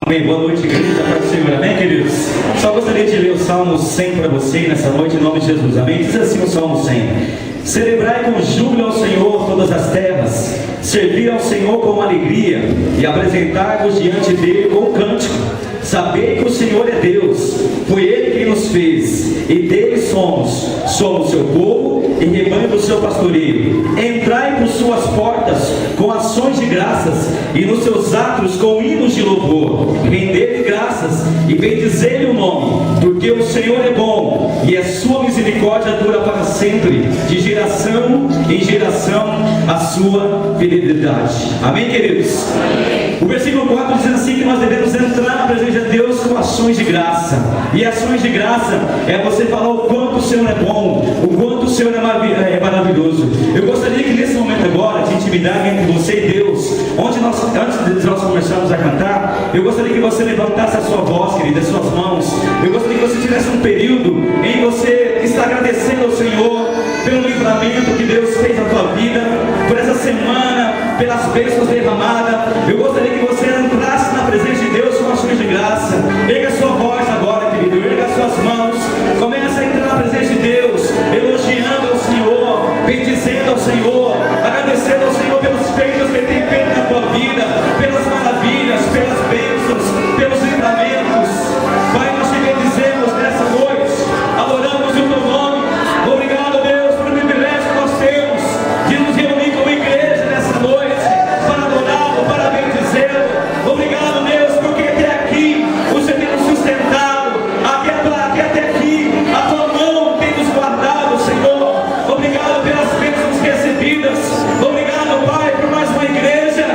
Amém. Boa noite, igreja. Paz do Senhor. Amém, queridos? Só gostaria de ler o Salmo 100 para você nessa noite, em nome de Jesus. Amém? Diz assim o Salmo 100. Celebrai com júbilo ao Senhor todas as terras, servir ao Senhor com alegria e apresentar-vos diante dele com cântico. Sabei que o Senhor é Deus, foi Ele quem nos fez, e dele somos seu povo e rebanho do seu pastoreio. Entrai por suas portas com ações de graças, e nos seus atos com hinos de louvor. Rendei-lhe graças e bendizei-lhe o nome, porque o Senhor é bom, e a sua misericórdia dura para sempre, de geração em geração a sua fidelidade. Amém, queridos? Amém. O versículo 4 diz assim que nós devemos entrar na presença de Deus com ações de graça. E ações de graça é você falar o quanto o Senhor é bom, o quanto o Senhor é maravilhoso. Eu gostaria que nesse momento agora de intimidade entre você e Deus, antes de nós começarmos a cantar, eu gostaria que você levantasse a sua voz, querida, as suas mãos. Eu gostaria que você tivesse um período em você estar agradecendo ao Senhor pelo livramento que Deus fez na tua vida, por essa semana, pelas bênçãos derramadas. Eu gostaria que você entrasse na presença de Deus com ações de graça. Erga a sua voz agora, querido, erga as suas mãos, começa a entrar na presença de Deus, elogiando ao Senhor, bendizendo ao Senhor, agradecendo ao Senhor pelos feitos que Ele tem feito na tua vida, pelas maravilhas, pelas bênçãos, pelos livramentos. Pai, nós te bendizemos nessa noite, adoramos o teu nome. Obrigado, Deus, pelo privilégio que nós temos de nos reunir como igreja nessa noite, para adorá-lo, para bendizê-lo. Obrigado, Deus, porque até aqui o Senhor tem nos sustentado, até aqui a tua mão tem nos guardado, Senhor. Obrigado pelas bênçãos recebidas. Obrigado, Pai, por mais uma igreja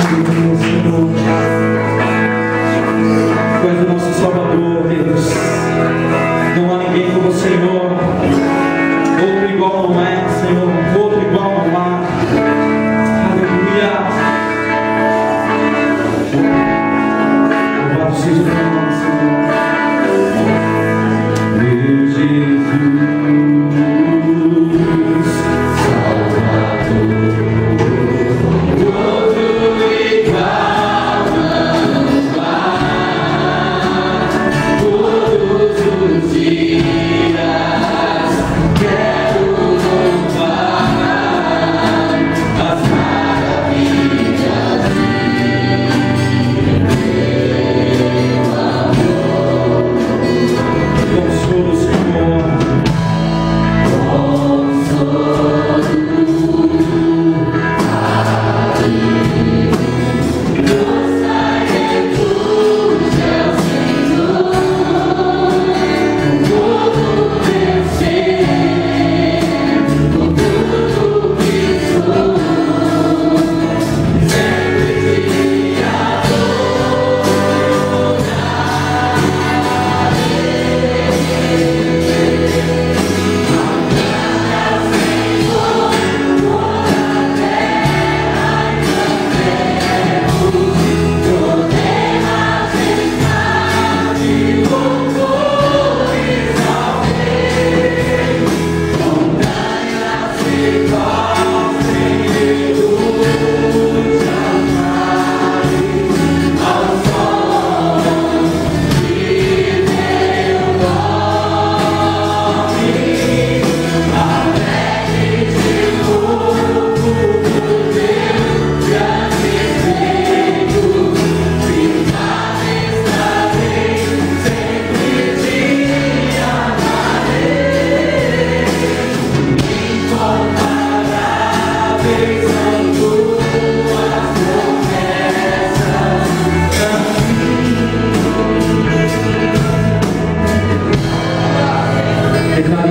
Tu és o nosso Salvador, Deus. Não há ninguém como o Senhor. Outro igual não é, Senhor. Outro igual não há. Aleluia. Louvado seja o teu nome, Senhor. Meu Jesus.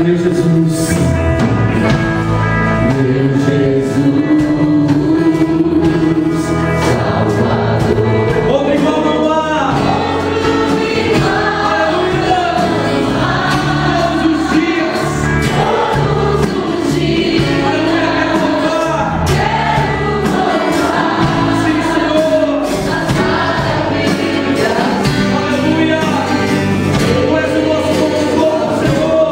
Meu Jesus, meu Jesus, Salvador. Outro igual não há. Aleluia. Todos os dias. Aleluia. Quero louvar. Sim, Senhor. Aleluia. Tu és o nosso consolador, Senhor.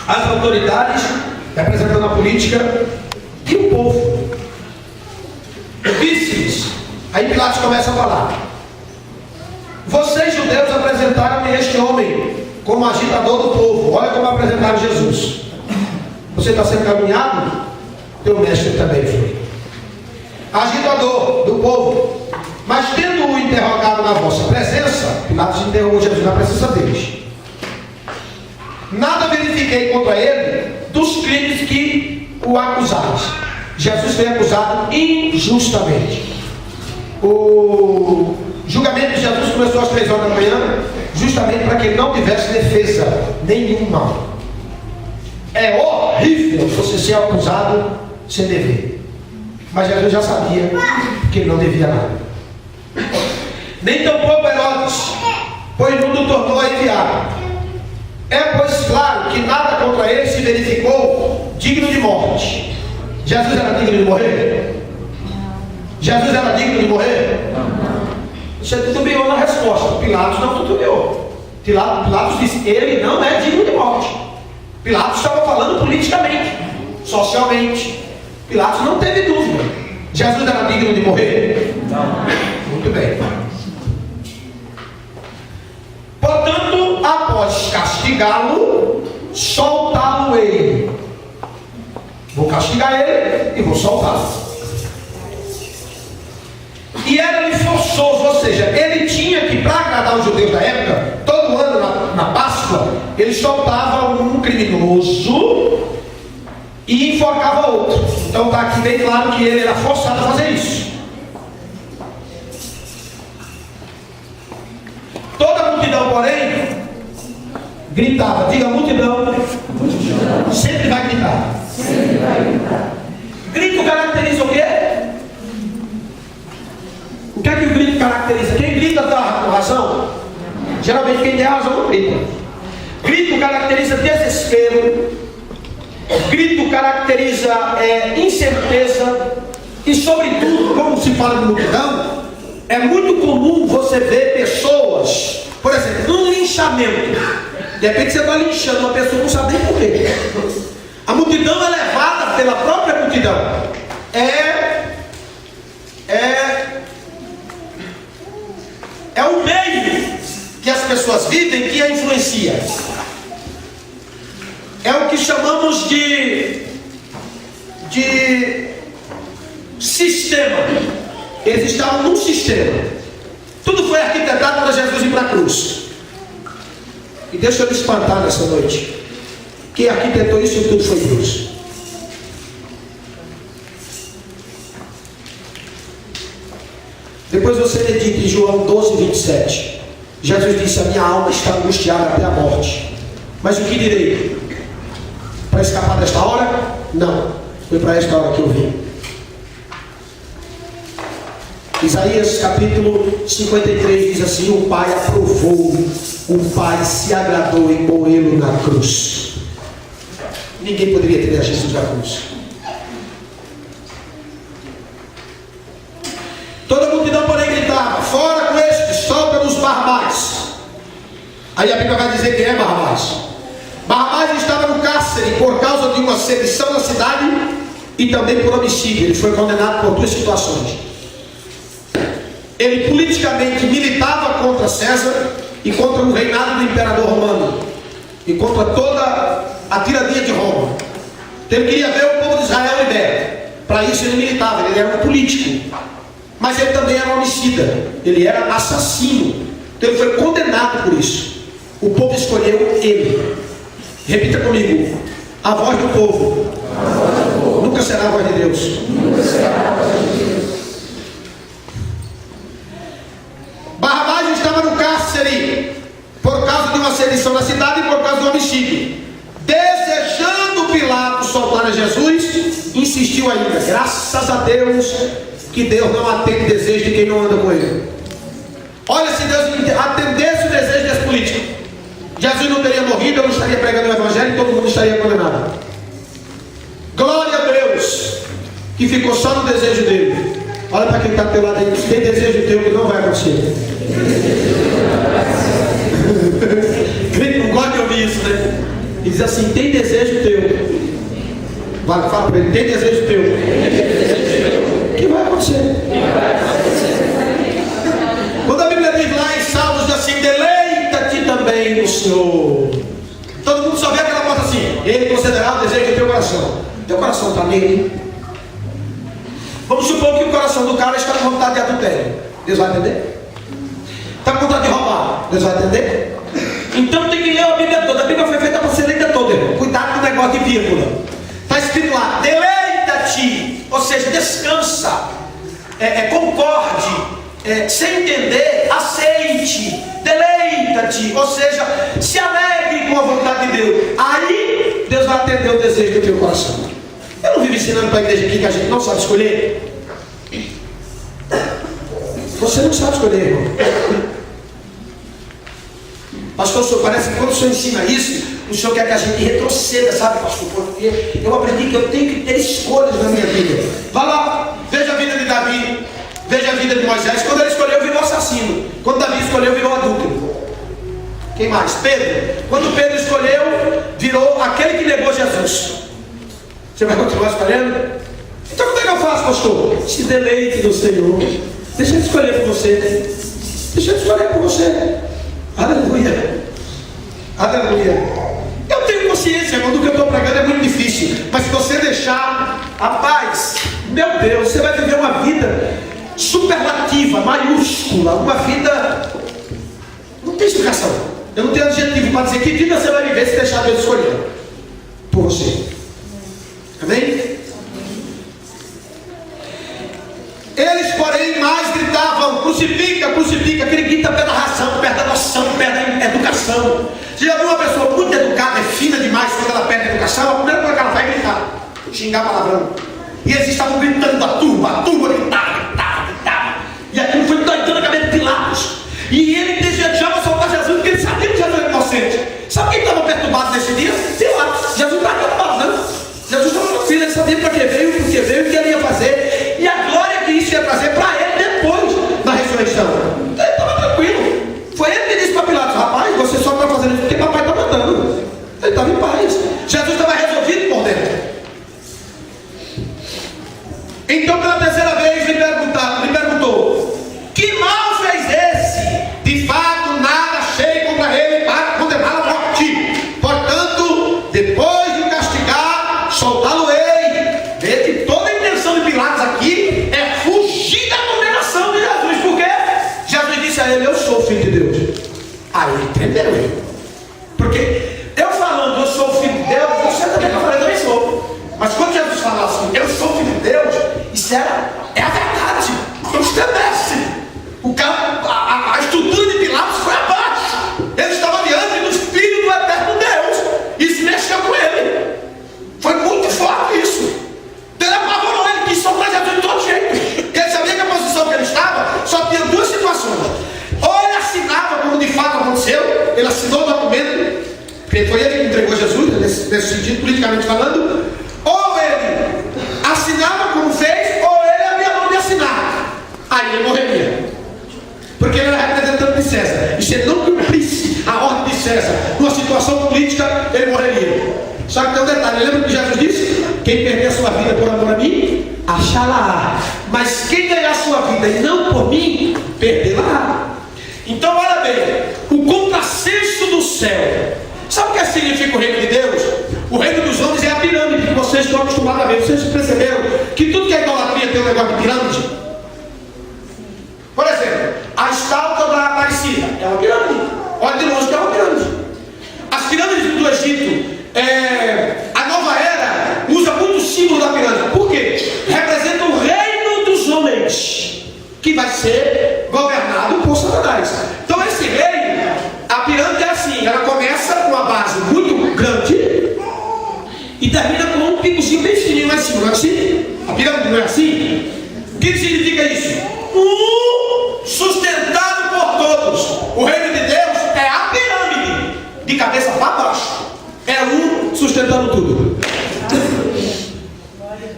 as autoridades, representando a política, e o povo. Disse-lhes, aí Pilatos começa a falar: vocês, judeus, apresentaram este homem como agitador do povo. Olha como apresentaram Jesus. Você está sendo caluniado? Teu mestre também foi agitador do povo. Mas tendo-o interrogado na vossa presença, Pilatos interrogou Jesus na presença deles, nada verifiquei contra ele dos crimes que o acusaram. Jesus foi acusado injustamente. O julgamento de Jesus começou às 3 horas da manhã, justamente para que ele não tivesse defesa nenhuma. É horrível você ser acusado sem dever. Mas Jesus já sabia que ele não devia nada. Nem tampouco Herodes, pois não o tornou a enviar. É, pois, claro que nada contra ele se verificou digno de morte. Jesus era digno de morrer? Jesus era digno de morrer? Você titubeou na resposta. Pilatos não titubeou. Pilatos disse: ele não é digno de morte. Pilatos estava falando politicamente, socialmente. Pilatos não teve dúvida. Jesus era digno de morrer? Não. Muito bem. Portanto, após castigá-lo, soltá-lo-ei. Vou castigar ele e vou soltá-lo. E era-lhe forçoso, ou seja, ele tinha que, para agradar os judeus da época, todo ano na Páscoa, ele soltava um criminoso e enforcava outro. Então está aqui bem claro que ele era forçado a fazer isso. Toda a multidão, porém, gritava. Diga: multidão, sempre vai gritar. Sempre vai gritar. Grito caracteriza o quê? O que é que o grito caracteriza? Quem grita está com razão? Geralmente quem tem razão não grita. Grito caracteriza desespero. Grito caracteriza incerteza. E sobretudo, como se fala de multidão, é muito comum você ver pessoas, por exemplo, num linchamento. De repente você está linchando uma pessoa, não sabe nem por quê. A multidão é levada pela própria multidão. É o meio que as pessoas vivem que a influencia. É o que chamamos de sistema. Eles estavam num sistema. Tudo foi arquitetado para Jesus ir para a cruz. E deixa eu me espantar nessa noite. Quem arquitetou isso tudo foi Deus. Depois você medita em João 12, 27. Jesus disse: a minha alma está angustiada até a morte. Mas o que direi? Para escapar desta hora? Não. Foi para esta hora que eu vim. Isaías capítulo 53 diz assim: o Pai aprovou, o Pai se agradou em moê-lo na cruz. Ninguém poderia tirar Jesus da cruz. Toda a multidão, porém, gritava: fora com este, solta-nos Barrabás. Aí a Bíblia vai dizer quem é Barrabás. Barrabás estava no cárcere por causa de uma sedição na cidade e também por homicídio. Ele foi condenado por 2 situações. Ele politicamente militava contra César e contra o reinado do imperador romano e contra toda a tirania de Roma. Então ele queria ver o povo de Israel liberto. Para isso ele militava, ele era um político. Mas ele também era homicida, ele era assassino. Então ele foi condenado por isso. O povo escolheu ele. Repita comigo: a voz do povo nunca será a voz de Deus. Barrabás estava no cárcere por causa de uma sedição na cidade e por causa do homicídio. Desejando Pilatos soltar a Jesus, insistiu ainda. Graças a Deus que Deus não atende o desejo de quem não anda com ele. Olha, se Deus atendesse o desejo desse político, Jesus não teria morrido, eu não estaria pregando o evangelho e todo mundo estaria condenado. Glória a Deus que ficou só no desejo dele. Olha para quem está do teu lado aí: tem desejo teu que não vai acontecer. Crente não gosta de ouvir isso, né? E diz assim: tem desejo teu. Vai, fala para ele: tem desejo teu. O que vai acontecer? Quando a Bíblia diz lá em Salmos, diz assim: deleita-te também no Senhor. Todo mundo só vê aquela porta assim: Ele concederá o desejo do teu coração. Teu coração está nele. Vamos supor que o coração do cara está com vontade de adultério. Deus vai entender? Está com vontade de roubar. Deus vai entender? Então tem que ler a Bíblia toda. A Bíblia foi feita para ser lida toda, irmão. Cuidado com o negócio de vírgula. Está escrito lá: deleita-te, ou seja, descansa, concorde. Sem entender, aceite, deleita-te, ou seja, se alegre com a vontade de Deus. Aí Deus vai atender o desejo do teu coração. Eu não vivo ensinando para a igreja aqui que a gente não sabe escolher. Você não sabe escolher, irmão. Pastor, o senhor parece que quando o senhor ensina isso, o senhor quer que a gente retroceda, sabe, pastor? Porque eu aprendi que eu tenho que ter escolhas na minha vida. Vá lá, veja a vida de Davi. Veja a vida de Moisés. Quando ele escolheu, virou assassino. Quando Davi escolheu, virou adúltero. Quem mais? Pedro. Quando Pedro escolheu, virou aquele que negou Jesus. Você vai continuar escolhendo? Então como é que eu faço, pastor? Se deleite no Senhor. Deixa ele escolher por você. Deixa ele escolher por você. Aleluia. Aleluia. Eu tenho consciência, irmão, do que eu estou pregando é muito difícil. Mas se você deixar, rapaz, meu Deus, você vai viver uma vida superlativa, maiúscula, uma vida. Não tem explicação. Eu não tenho adjetivo para dizer que vida você vai viver se deixar Deus escolher por você. Amém? Eles, porém, mais gritavam: crucifica, crucifica. Aquele grita perto da ração, perto da noção, perto da educação. Você já viu uma pessoa muito educada, é fina demais, quando ela perde a educação, a primeira coisa que ela vai é gritar, xingar palavrão. E eles estavam gritando, a turma gritava. E aquilo foi doidando a cabeça de Pilatos. E ele desejava soltar Jesus, porque ele sabia que Jesus era inocente. Sabe quem estava perturbado nesse dia? Pilatos. Jesus estava perturbado, não? Jesus estava tranquilo, ele sabia para que veio, porque veio, o que ele ia fazer. E a glória que isso ia trazer para ele depois da ressurreição. Então ele estava tranquilo. Foi ele que disse para Pilatos: rapaz, você só está fazendo isso porque papai está mandando. Ele estava em paz. Jesus estava resolvido por dentro. Então pela terceira vez lhe perguntou: que mal fez esse? De fato nada achei contra ele para condená-lo à morte. Portanto, depois de o castigar, soltá-lo-ei. Vê que toda a intenção de Pilatos aqui é fugir da condenação de Jesus. Por quê? Jesus disse a ele: eu sou o filho de Deus. Aí ele entendeu ele. Porque eu falando eu sou o filho de Deus, você também eu falei, eu também sou. Mas quando Jesus fala assim, eu sou filho de Deus, isso é a verdade. Não estremece. O cara, a estrutura de Pilatos foi abaixo. Ele estava diante do Filho do Eterno Deus. Isso mexeu com ele. Foi muito forte isso. Ele apavorou, ele quis soltar Jesus de todo jeito. Porque ele sabia que a posição que ele estava só tinha duas situações. Ou ele assinava como de fato aconteceu, ele assinou o documento, porque foi ele que entregou Jesus, nesse sentido, politicamente falando. Ou ele assinava como fez, ou ele abria a mão de assinar. Aí ele morreria. Porque ele era representante de César. E se ele não cumprisse a ordem de César numa situação política, ele morreria. Só que tem um detalhe: lembra que Jesus disse: quem perder a sua vida por amor a mim, achá-la. Mas quem ganhar a sua vida e não por mim, perdê-la. Então olha bem, o contrassenso do céu. Sabe o que significa o reino de Deus? O reino dos homens é a pirâmide que vocês estão acostumados a ver. Vocês perceberam que tudo que é idolatria tem um negócio de pirâmide? Por exemplo, a estátua da Aparecida é uma pirâmide. Olha de longe que é uma pirâmide. As pirâmides do Egito, a nova era usa muito o símbolo da pirâmide. Por quê? Representa o reino dos homens, que vai ser governado por Satanás. Então esse reino, a pirâmide é assim, ela começa com uma base muito grande e termina com um picozinho bem fininho lá em cima, não é assim? A pirâmide não é assim? O que significa isso? Sustentado por todos. O reino de Deus é a pirâmide, de cabeça para baixo. É um sustentando tudo.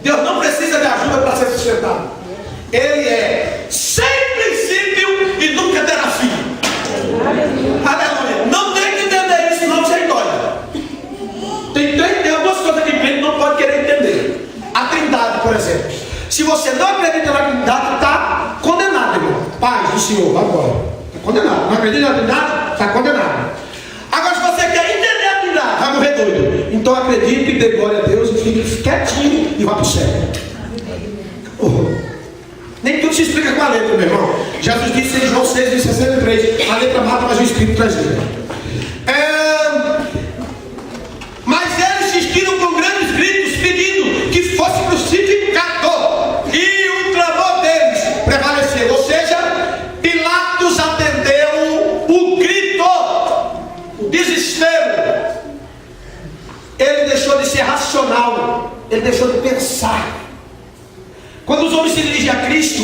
Deus não precisa de ajuda para ser sustentado. Ele é sem princípio e nunca terá fim. Aleluia. Não tem que entender isso, não, você dói. Se você não acredita na Trindade, está condenado, irmão. Paz do Senhor, vai embora. Está condenado. Não acredita na Trindade? Está condenado. Agora, se você quer entender a Trindade, vai morrer doido. Então acredite e dê glória a Deus e fique quietinho e vá para o céu. Nem tudo se explica com a letra, meu irmão. Jesus disse em João 6:63, a letra mata, mas o Espírito traz vida. Mas eles insistiram com grandes gritos, pedindo que fosse crucificado. E o clamor deles prevaleceu. Ou seja, Pilatos atendeu o grito, o desespero. Ele deixou de ser racional, ele deixou de pensar. Quando os homens se dirigem a Cristo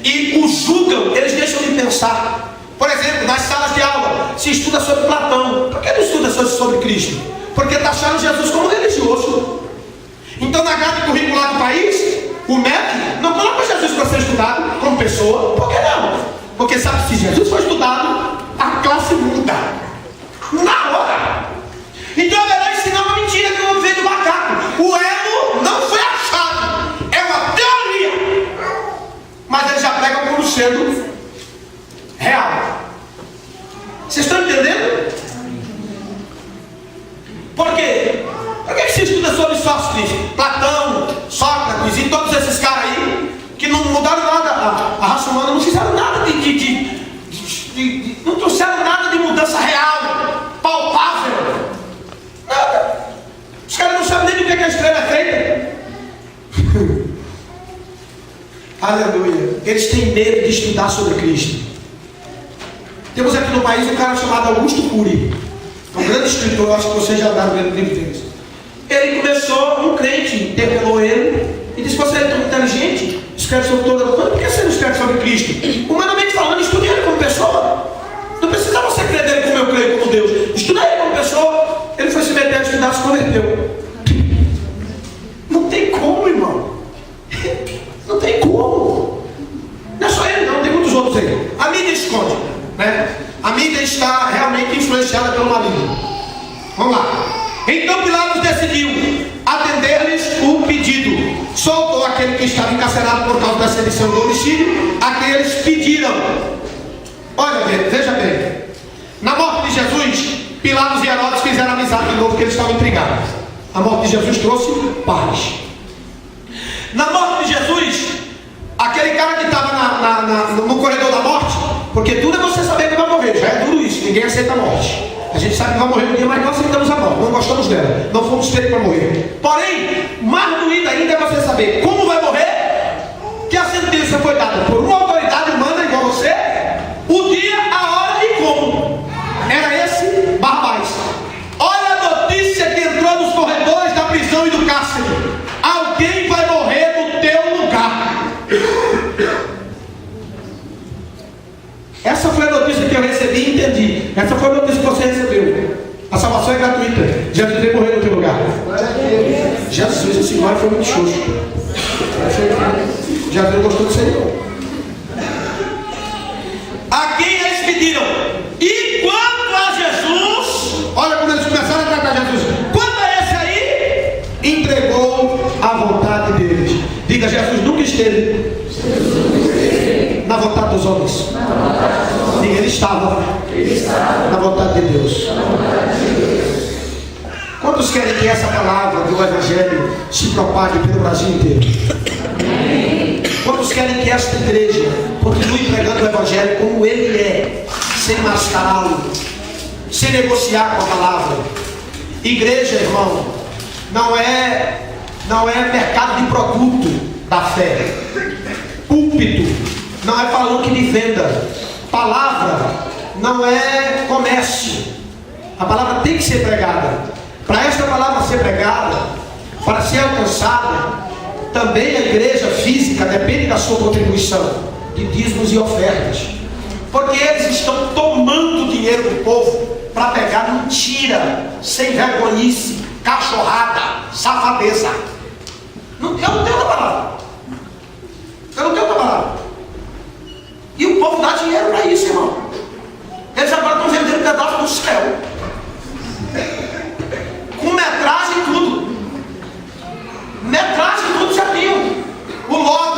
e o julgam, eles deixam de pensar. Por exemplo, nas salas de aula se estuda sobre Platão. Por que não estuda sobre Cristo? Porque taxaram Jesus como religioso. Então, na grade curricular do país, o MEC não coloca Jesus para ser estudado como pessoa. Por que não? Porque sabe, se Jesus for estudado, a classe muda na hora. Então é melhor ensinar uma mentira que não veio do macaco. O elo não foi achado, é uma teoria, mas eles já pregam como sendo real. Vocês estão entendendo? Por quê? Por que se estuda sobre Sócrates, Platão, Sócrates e todos esses caras aí que não mudaram nada, a raça humana não fizeram nada não trouxeram nada de mudança real, palpável, nada. Os caras não sabem nem do que a estrela é feita. Aleluia. Eles têm medo de estudar sobre Cristo. Temos aqui no país um cara chamado Augusto Cury, um grande escritor, acho que vocês já deram o livro deles. Ele começou, um crente interpelou ele e disse: você é tão inteligente, escreve sobre toda a coisa, por que você não escreve sobre Cristo? Humanamente falando, estude ele como pessoa. Não precisa você crer nele como eu creio como Deus. Estuda ele como pessoa. Ele foi se meter a estudar, se converteu. Não tem como, irmão. Não tem como. Não é só ele não, tem muitos outros aí. A mídia esconde, né? A mídia está realmente influenciada pelo maligno. Vamos lá. Então Pilatos decidiu atender-lhes o pedido. Soltou aquele que estava encarcerado por causa da sedição do homicídio, a quem eles pediram. Olha, veja bem. Na morte de Jesus, Pilatos e Herodes fizeram amizade de novo, porque eles estavam intrigados. A morte de Jesus trouxe paz. Na morte de Jesus, aquele cara que estava no corredor da morte, porque tudo é você saber que vai morrer, já é duro isso, ninguém aceita a morte. A gente sabe que vai morrer um dia, mas não aceitamos a morte, não gostamos dela, não fomos feitos para morrer. Porém, mais doído ainda é você saber como vai morrer, que a sentença foi dada por uma autoridade humana igual você, o dia, a hora e como. Era esse Barrabás. Olha a notícia que entrou nos corredores da prisão e do cárcere: alguém vai morrer no teu lugar. Essa foi a notícia que eu recebi e entendi. Essa foi a notícia que você recebeu. A salvação é gratuita. Jesus veio morrer no teu lugar. Jesus, esse pai foi muito xoxo. Jesus gostou do Senhor. A quem eles pediram. E quanto a Jesus, olha como eles começaram a tratar Jesus. Quanto a esse aí, entregou a vontade deles. Diga: Jesus nunca esteve na vontade dos homens. Diga: ele estava na vontade de Deus. Quantos querem que essa palavra do Evangelho se propague pelo Brasil inteiro? Quantos querem que esta igreja continue pregando o Evangelho como ele é, sem mascará-lo, sem negociar com a palavra? Igreja, irmão, não é mercado de produto da fé. Púlpito não é palanque de venda. Palavra não é comércio. A palavra tem que ser pregada. Para esta palavra ser pregada, para ser alcançada, também a igreja física depende da sua contribuição de dízimos e ofertas, porque eles estão tomando dinheiro do povo para pegar mentira, sem vergonhice, cachorrada, safadeza. Eu não tenho outra palavra. Eu não tenho outra palavra. E o povo dá dinheiro para isso, irmão. Eles agora estão vendendo pedaço do céu, com metragem e tudo. Metragem e tudo já tinham. O logo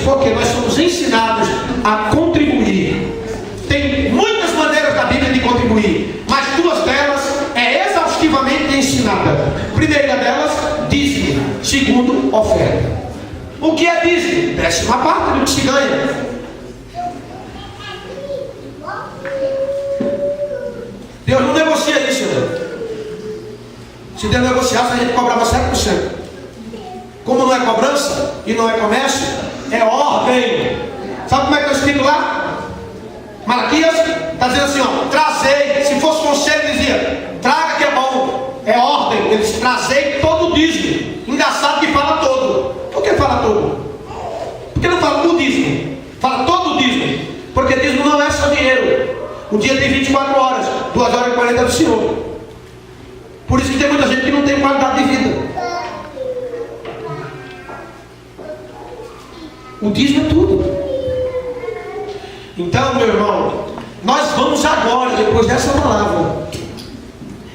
porque nós somos ensinados a contribuir. Tem muitas maneiras da Bíblia de contribuir, mas duas delas é exaustivamente ensinada. Primeira delas, dízimo. Segundo, oferta. O que é dízimo? 10ª do que se ganha. Deus não negocia isso, né? Se Deus negociasse, a gente cobrava 7%. Como não é cobrança e não é comércio, é ordem. Sabe como é que está escrito lá? Malaquias está dizendo assim, ó, trazei. Se fosse conselho, dizia, traga que é bom. É ordem. Ele diz, trazei todo o dízimo. Engraçado que fala todo. Por que fala todo? Porque não fala o dízimo. Fala todo o dízimo. Porque dízimo não é só dinheiro. O dia tem 24 horas, 2 horas e 40 do Senhor. Por isso que tem muita gente que não tem qualidade de vida. O dízimo é tudo. Então, meu irmão, nós vamos agora, depois dessa palavra,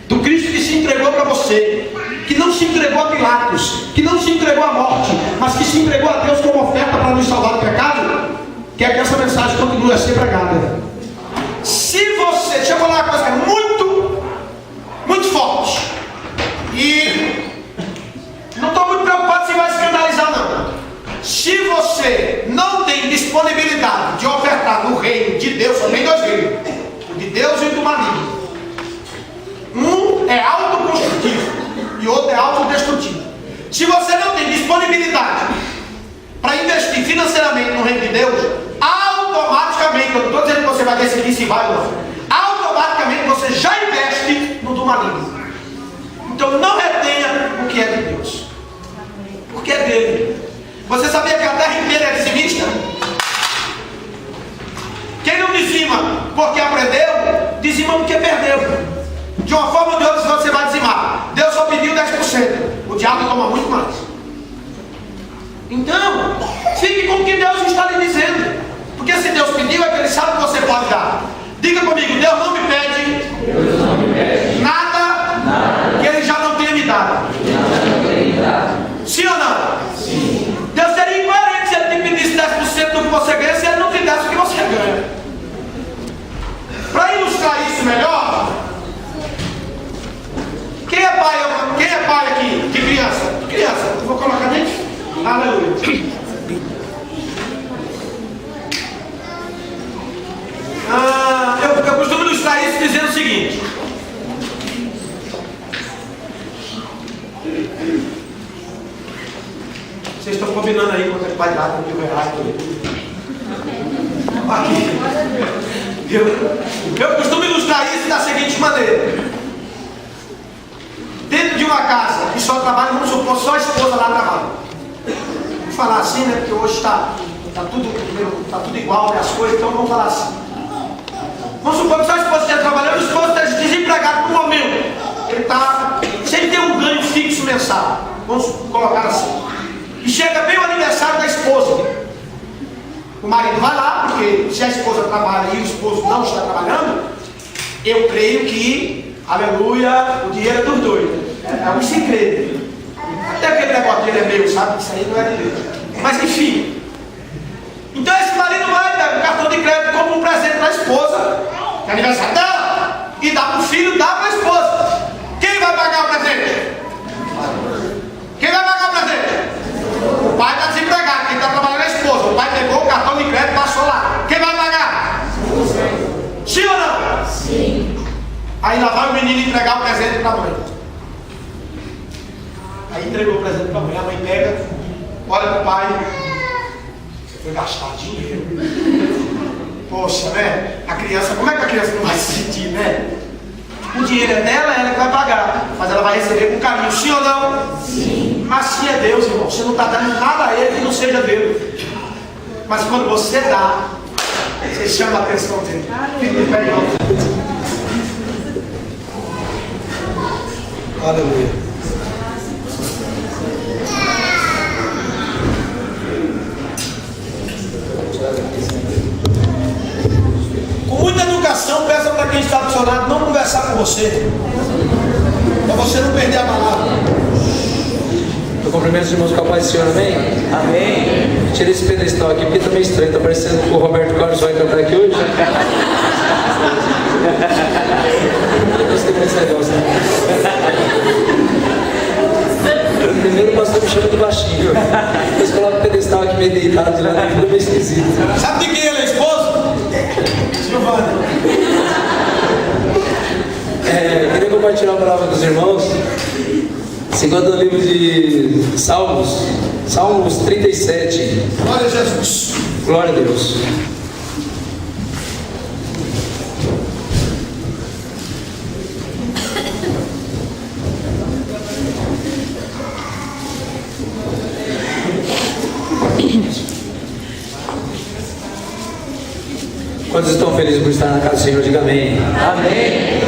do Cristo que se entregou para você, que não se entregou a Pilatos, que não se entregou à morte, mas que se entregou a Deus como oferta para nos salvar do pecado, quer que essa mensagem continue a ser pregada. Se você, deixa eu falar uma coisa muito forte, e não estou muito preocupado se vai escandalizar não. Se você não tem disponibilidade de ofertar no reino de Deus, só tem 2 reinos, o de Deus e o do maligno. Um é autoconstrutivo e outro é autodestrutivo. Se você não tem disponibilidade para investir financeiramente no reino de Deus, automaticamente, eu não estou dizendo que você vai decidir se vai ou não, automaticamente você já investe no do maligno. Então não retenha o que é de Deus, porque é dele. Você sabia que a terra inteira é dizimista? Quem não dizima porque aprendeu, dizima porque perdeu. De uma forma ou de outra você vai dizimar. Deus só pediu 10%, o diabo toma muito mais. Então, fique com o que Deus está lhe dizendo, porque se Deus pediu é que Ele sabe que você pode dar. Diga comigo, Deus não me pede nada que Ele já não tenha me dado. Sim ou não? Sim. Deus seria incoerente se Ele te pedisse 10% do que você ganha, se Ele não te desse o que você ganha. Para ilustrar isso melhor, quem é pai aqui de criança? Criança, vou colocar dentro. Aleluia. Eu costumo ilustrar isso dizendo o seguinte: vocês estão combinando aí quanto é que vai dar com o reais aqui. Eu costumo ilustrar isso da seguinte maneira: dentro de uma casa que só trabalha, vamos supor, só a esposa lá trabalha. Vamos falar assim, né? Porque hoje está tudo igual, né, as coisas, então vamos falar assim. Vamos supor que só a esposa esteja trabalhando, o esposo esteja desempregado no momento. Ele está sem ter um ganho fixo mensal. Vamos colocar assim. E chega bem o aniversário da esposa. O marido vai lá, porque se a esposa trabalha e o esposo não está trabalhando, eu creio que, aleluia, o dinheiro é dos dois. É um segredo. Até aquele negócio dele é meu, sabe? Isso aí não é de Deus. Mas enfim. Então esse marido vai, pega um cartão de crédito, compra um presente para a esposa, que é aniversário dela, e dá para o filho, dá para a esposa. Quem vai pagar o presente? Quem vai pagar o presente? O pai está desempregado, quem está trabalhando é a esposa. O pai pegou o cartão de crédito e passou lá. Quem vai pagar? Sim ou não? Sim. Aí lá vai o menino entregar o presente para a mãe. Aí entregou o presente para a mãe. A mãe pega, olha para o pai. Você foi gastar dinheiro. Poxa, né? A criança, como é que a criança não vai se sentir, né? O dinheiro é dela, ela que vai pagar. Mas ela vai receber com carinho, sim ou não? Sim. Assim é Deus, irmão. Você não está dando nada a Ele que não seja Deus. Mas quando você dá, você chama a atenção dele. Fique de pé, irmão. Aleluia. Com muita educação, peça para quem está do seu lado não conversar com você, para você não perder a palavra. Eu cumprimento os irmãos com a paz do Senhor, amém? Amém. Tira esse pedestal aqui porque tá meio estranho, tá parecendo que o Roberto Carlos vai cantar aqui hoje. Eu gostei desse negócio, né? Primeiro o pastor me chama de baixinho. Depois coloca o pedestal aqui meio deitado de lado, fica meio esquisito. Sabe de quem ele é esposo? Giovanni. Queria compartilhar a palavra com os irmãos. Segundo o livro de Salmos, Salmos 37. Glória a Jesus. Glória a Deus. Quantos estão felizes por estar na casa do Senhor? Diga amém. Amém.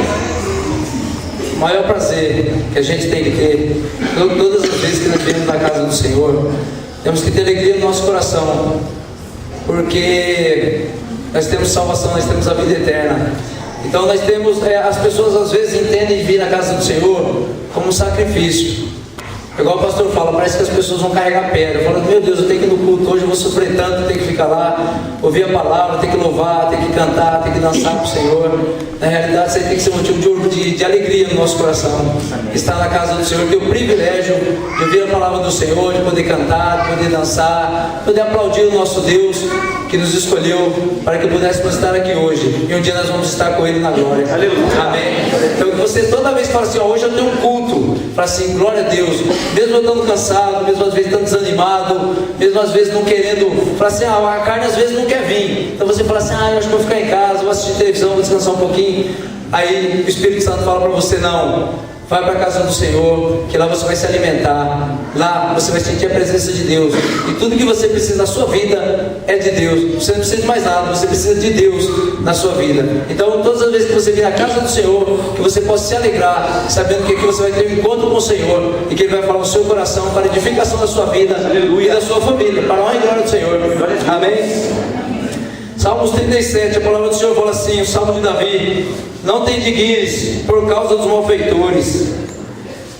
O maior prazer que a gente tem que ter, todas as vezes que nós viemos na casa do Senhor, temos que ter alegria no nosso coração, porque nós temos salvação, nós temos a vida eterna. Então nós temos, as pessoas às vezes entendem vir na casa do Senhor como um sacrifício. Igual o pastor fala, parece que as pessoas vão carregar pedra, falando, meu Deus, eu tenho que ir no culto hoje, eu vou sofrer tanto, tenho que ficar lá, ouvir a palavra, tenho que louvar, tenho que cantar, tenho que dançar para o Senhor. Na realidade, isso aí tem que ser um motivo de alegria no nosso coração. Estar na casa do Senhor, ter o privilégio de ouvir a palavra do Senhor, de poder cantar, de poder dançar, poder aplaudir o nosso Deus que nos escolheu para que pudéssemos estar aqui hoje. E um dia nós vamos estar com Ele na glória. Aleluia. Amém. Então você toda vez fala assim, ó, hoje eu tenho um culto, fala assim, glória a Deus. Mesmo eu estando cansado, mesmo às vezes estando desanimado, mesmo às vezes não querendo, fala assim, a carne às vezes não quer vir. Então você fala assim, eu acho que vou ficar em casa, vou assistir televisão, vou descansar um pouquinho. Aí o Espírito Santo fala para você, não, vai para a casa do Senhor, que lá você vai se alimentar, lá você vai sentir a presença de Deus, e tudo que você precisa na sua vida é de Deus. Você não precisa de mais nada, você precisa de Deus na sua vida. Então todas as vezes que você vir à casa do Senhor, que você possa se alegrar, sabendo que aqui você vai ter um encontro com o Senhor, e que Ele vai falar no seu coração para a edificação da sua vida. Aleluia. E da sua família, para a honra e glória do Senhor. Amém. Salmos 37, a palavra do Senhor fala assim, o Salmo de Davi: não te indignes por causa dos malfeitores,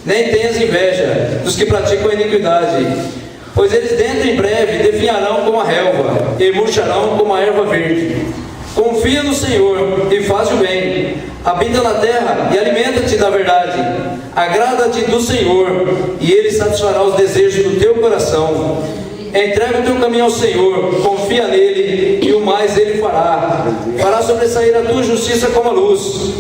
nem tenhas inveja dos que praticam a iniquidade, pois eles dentro em breve definharão como a relva, e murcharão como a erva verde. Confia no Senhor e faz o bem, habita na terra e alimenta-te da verdade. Agrada-te do Senhor, e Ele satisfará os desejos do teu coração. Entrega o teu caminho ao Senhor, confia nele, e o mais Ele fará. Fará sobressair a tua justiça como a luz,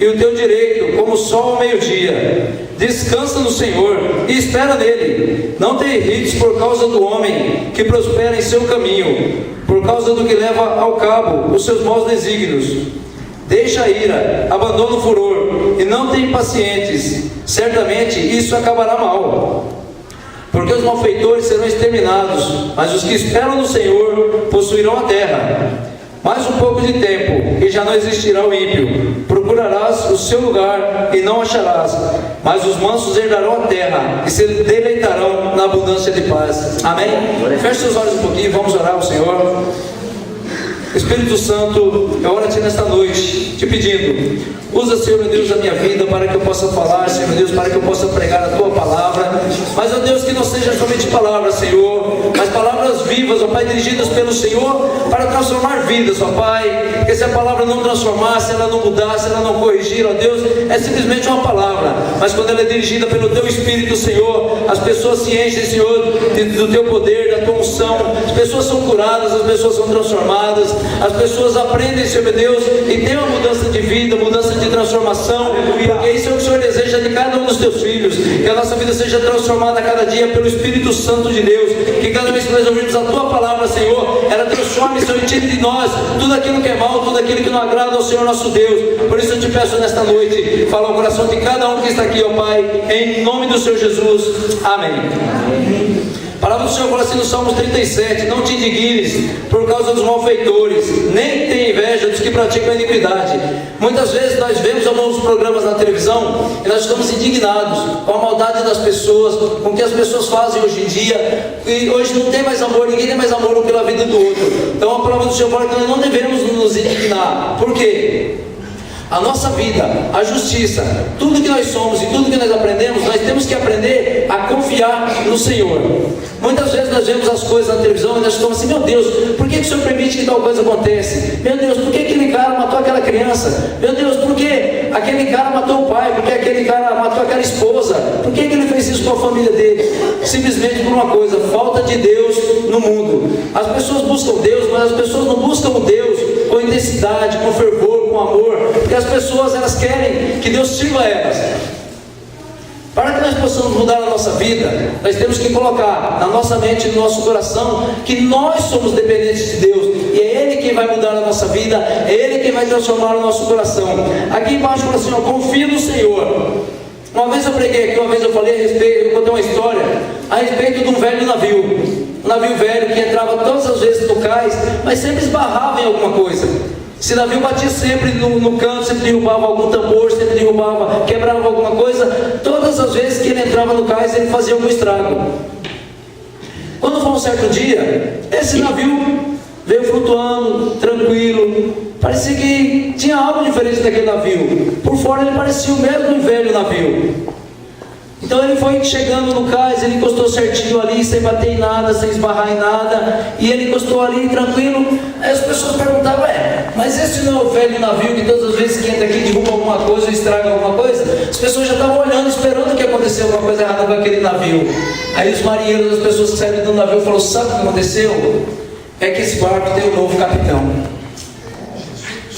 e o teu direito como o sol ao meio-dia. Descansa no Senhor e espera nele. Não te irrites por causa do homem que prospera em seu caminho, por causa do que leva ao cabo os seus maus desígnios. Deixa a ira, abandona o furor, e não te impacientes. Certamente isso acabará mal. Porque os malfeitores serão exterminados, mas os que esperam no Senhor possuirão a terra. Mais um pouco de tempo, e já não existirá o ímpio. Procurarás o seu lugar e não acharás, mas os mansos herdarão a terra e se deleitarão na abundância de paz. Amém? Feche seus olhos um pouquinho, vamos orar ao Senhor. Espírito Santo, eu oro a Ti nesta noite, te pedindo, usa, Senhor meu Deus, a minha vida para que eu possa falar, Senhor meu Deus, para que eu possa pregar a Tua palavra, mas, ó Deus, que não seja somente palavras, Senhor, mas palavras vivas, ó Pai, dirigidas pelo Senhor para transformar vidas, ó Pai, porque se a palavra não transformar, se ela não mudar, se ela não corrigir, ó Deus, é simplesmente uma palavra, mas quando ela é dirigida pelo Teu Espírito, Senhor, as pessoas se enchem, Senhor, do Teu poder, da Tua unção, as pessoas são curadas, as pessoas são transformadas, as pessoas aprendem, Senhor meu Deus, e tem uma mudança de vida, mudança de transformação, porque isso é o que o Senhor deseja de cada um dos Teus filhos, que a nossa vida seja transformada a cada dia pelo Espírito Santo de Deus, que cada vez que nós ouvirmos a Tua palavra, Senhor, ela transforme, Senhor, e tire de nós tudo aquilo que é mal, tudo aquilo que não agrada ao Senhor nosso Deus. Por isso eu te peço nesta noite, fala ao coração de cada um que está aqui, ó Pai, em nome do Senhor Jesus, amém. A palavra do Senhor fala assim no Salmos 37, não te indignes por causa dos malfeitores, nem tenha inveja dos que praticam a iniquidade. Muitas vezes nós vemos alguns programas na televisão e nós ficamos indignados com a maldade das pessoas, com o que as pessoas fazem hoje em dia, e hoje não tem mais amor, ninguém tem mais amor um pela vida do outro. Então a palavra do Senhor fala que nós não devemos nos indignar. Por quê? a nossa vida, a justiça, tudo que nós somos e tudo que nós aprendemos, nós temos que aprender a confiar no Senhor. Muitas vezes nós vemos as coisas na televisão e nós ficamos assim: meu Deus, por que o Senhor permite que tal coisa aconteça? Meu Deus, por que aquele cara matou aquela criança? Meu Deus, por que aquele cara matou o pai? Por que aquele cara matou aquela esposa? Por que ele fez isso com a família dele? Simplesmente por uma coisa: falta de Deus no mundo. As pessoas buscam Deus, mas as pessoas não buscam o Deus com intensidade, com fervor, com amor, porque as pessoas, elas querem que Deus sirva a elas. Para que nós possamos mudar a nossa vida, nós temos que colocar na nossa mente e no nosso coração que nós somos dependentes de Deus, e é Ele quem vai mudar a nossa vida, é Ele quem vai transformar o nosso coração. Aqui embaixo fala assim: ó, confia no Senhor. Uma vez eu preguei aqui, uma vez eu falei a respeito, eu contei uma história a respeito de um velho navio, um navio velho que entrava todas as vezes no cais, mas sempre esbarrava em alguma coisa. Esse navio batia sempre no canto, sempre derrubava algum tambor, sempre derrubava, quebrava alguma coisa. Todas as vezes que ele entrava no cais, ele fazia algum estrago. Quando foi um certo dia, esse navio veio flutuando, tranquilo. Parecia que tinha algo diferente daquele navio. Por fora ele parecia o mesmo velho navio. Então ele foi chegando no cais, ele encostou certinho ali, sem bater em nada, sem esbarrar em nada, e ele encostou ali tranquilo. Aí as pessoas perguntavam: mas esse não é o velho navio que todas as vezes que entra aqui derruba alguma coisa ou estraga alguma coisa? As pessoas já estavam olhando, esperando que acontecesse alguma coisa errada com aquele navio. Aí os marinheiros, as pessoas que saíram do navio, falaram: sabe o que aconteceu? É que esse barco tem um novo capitão.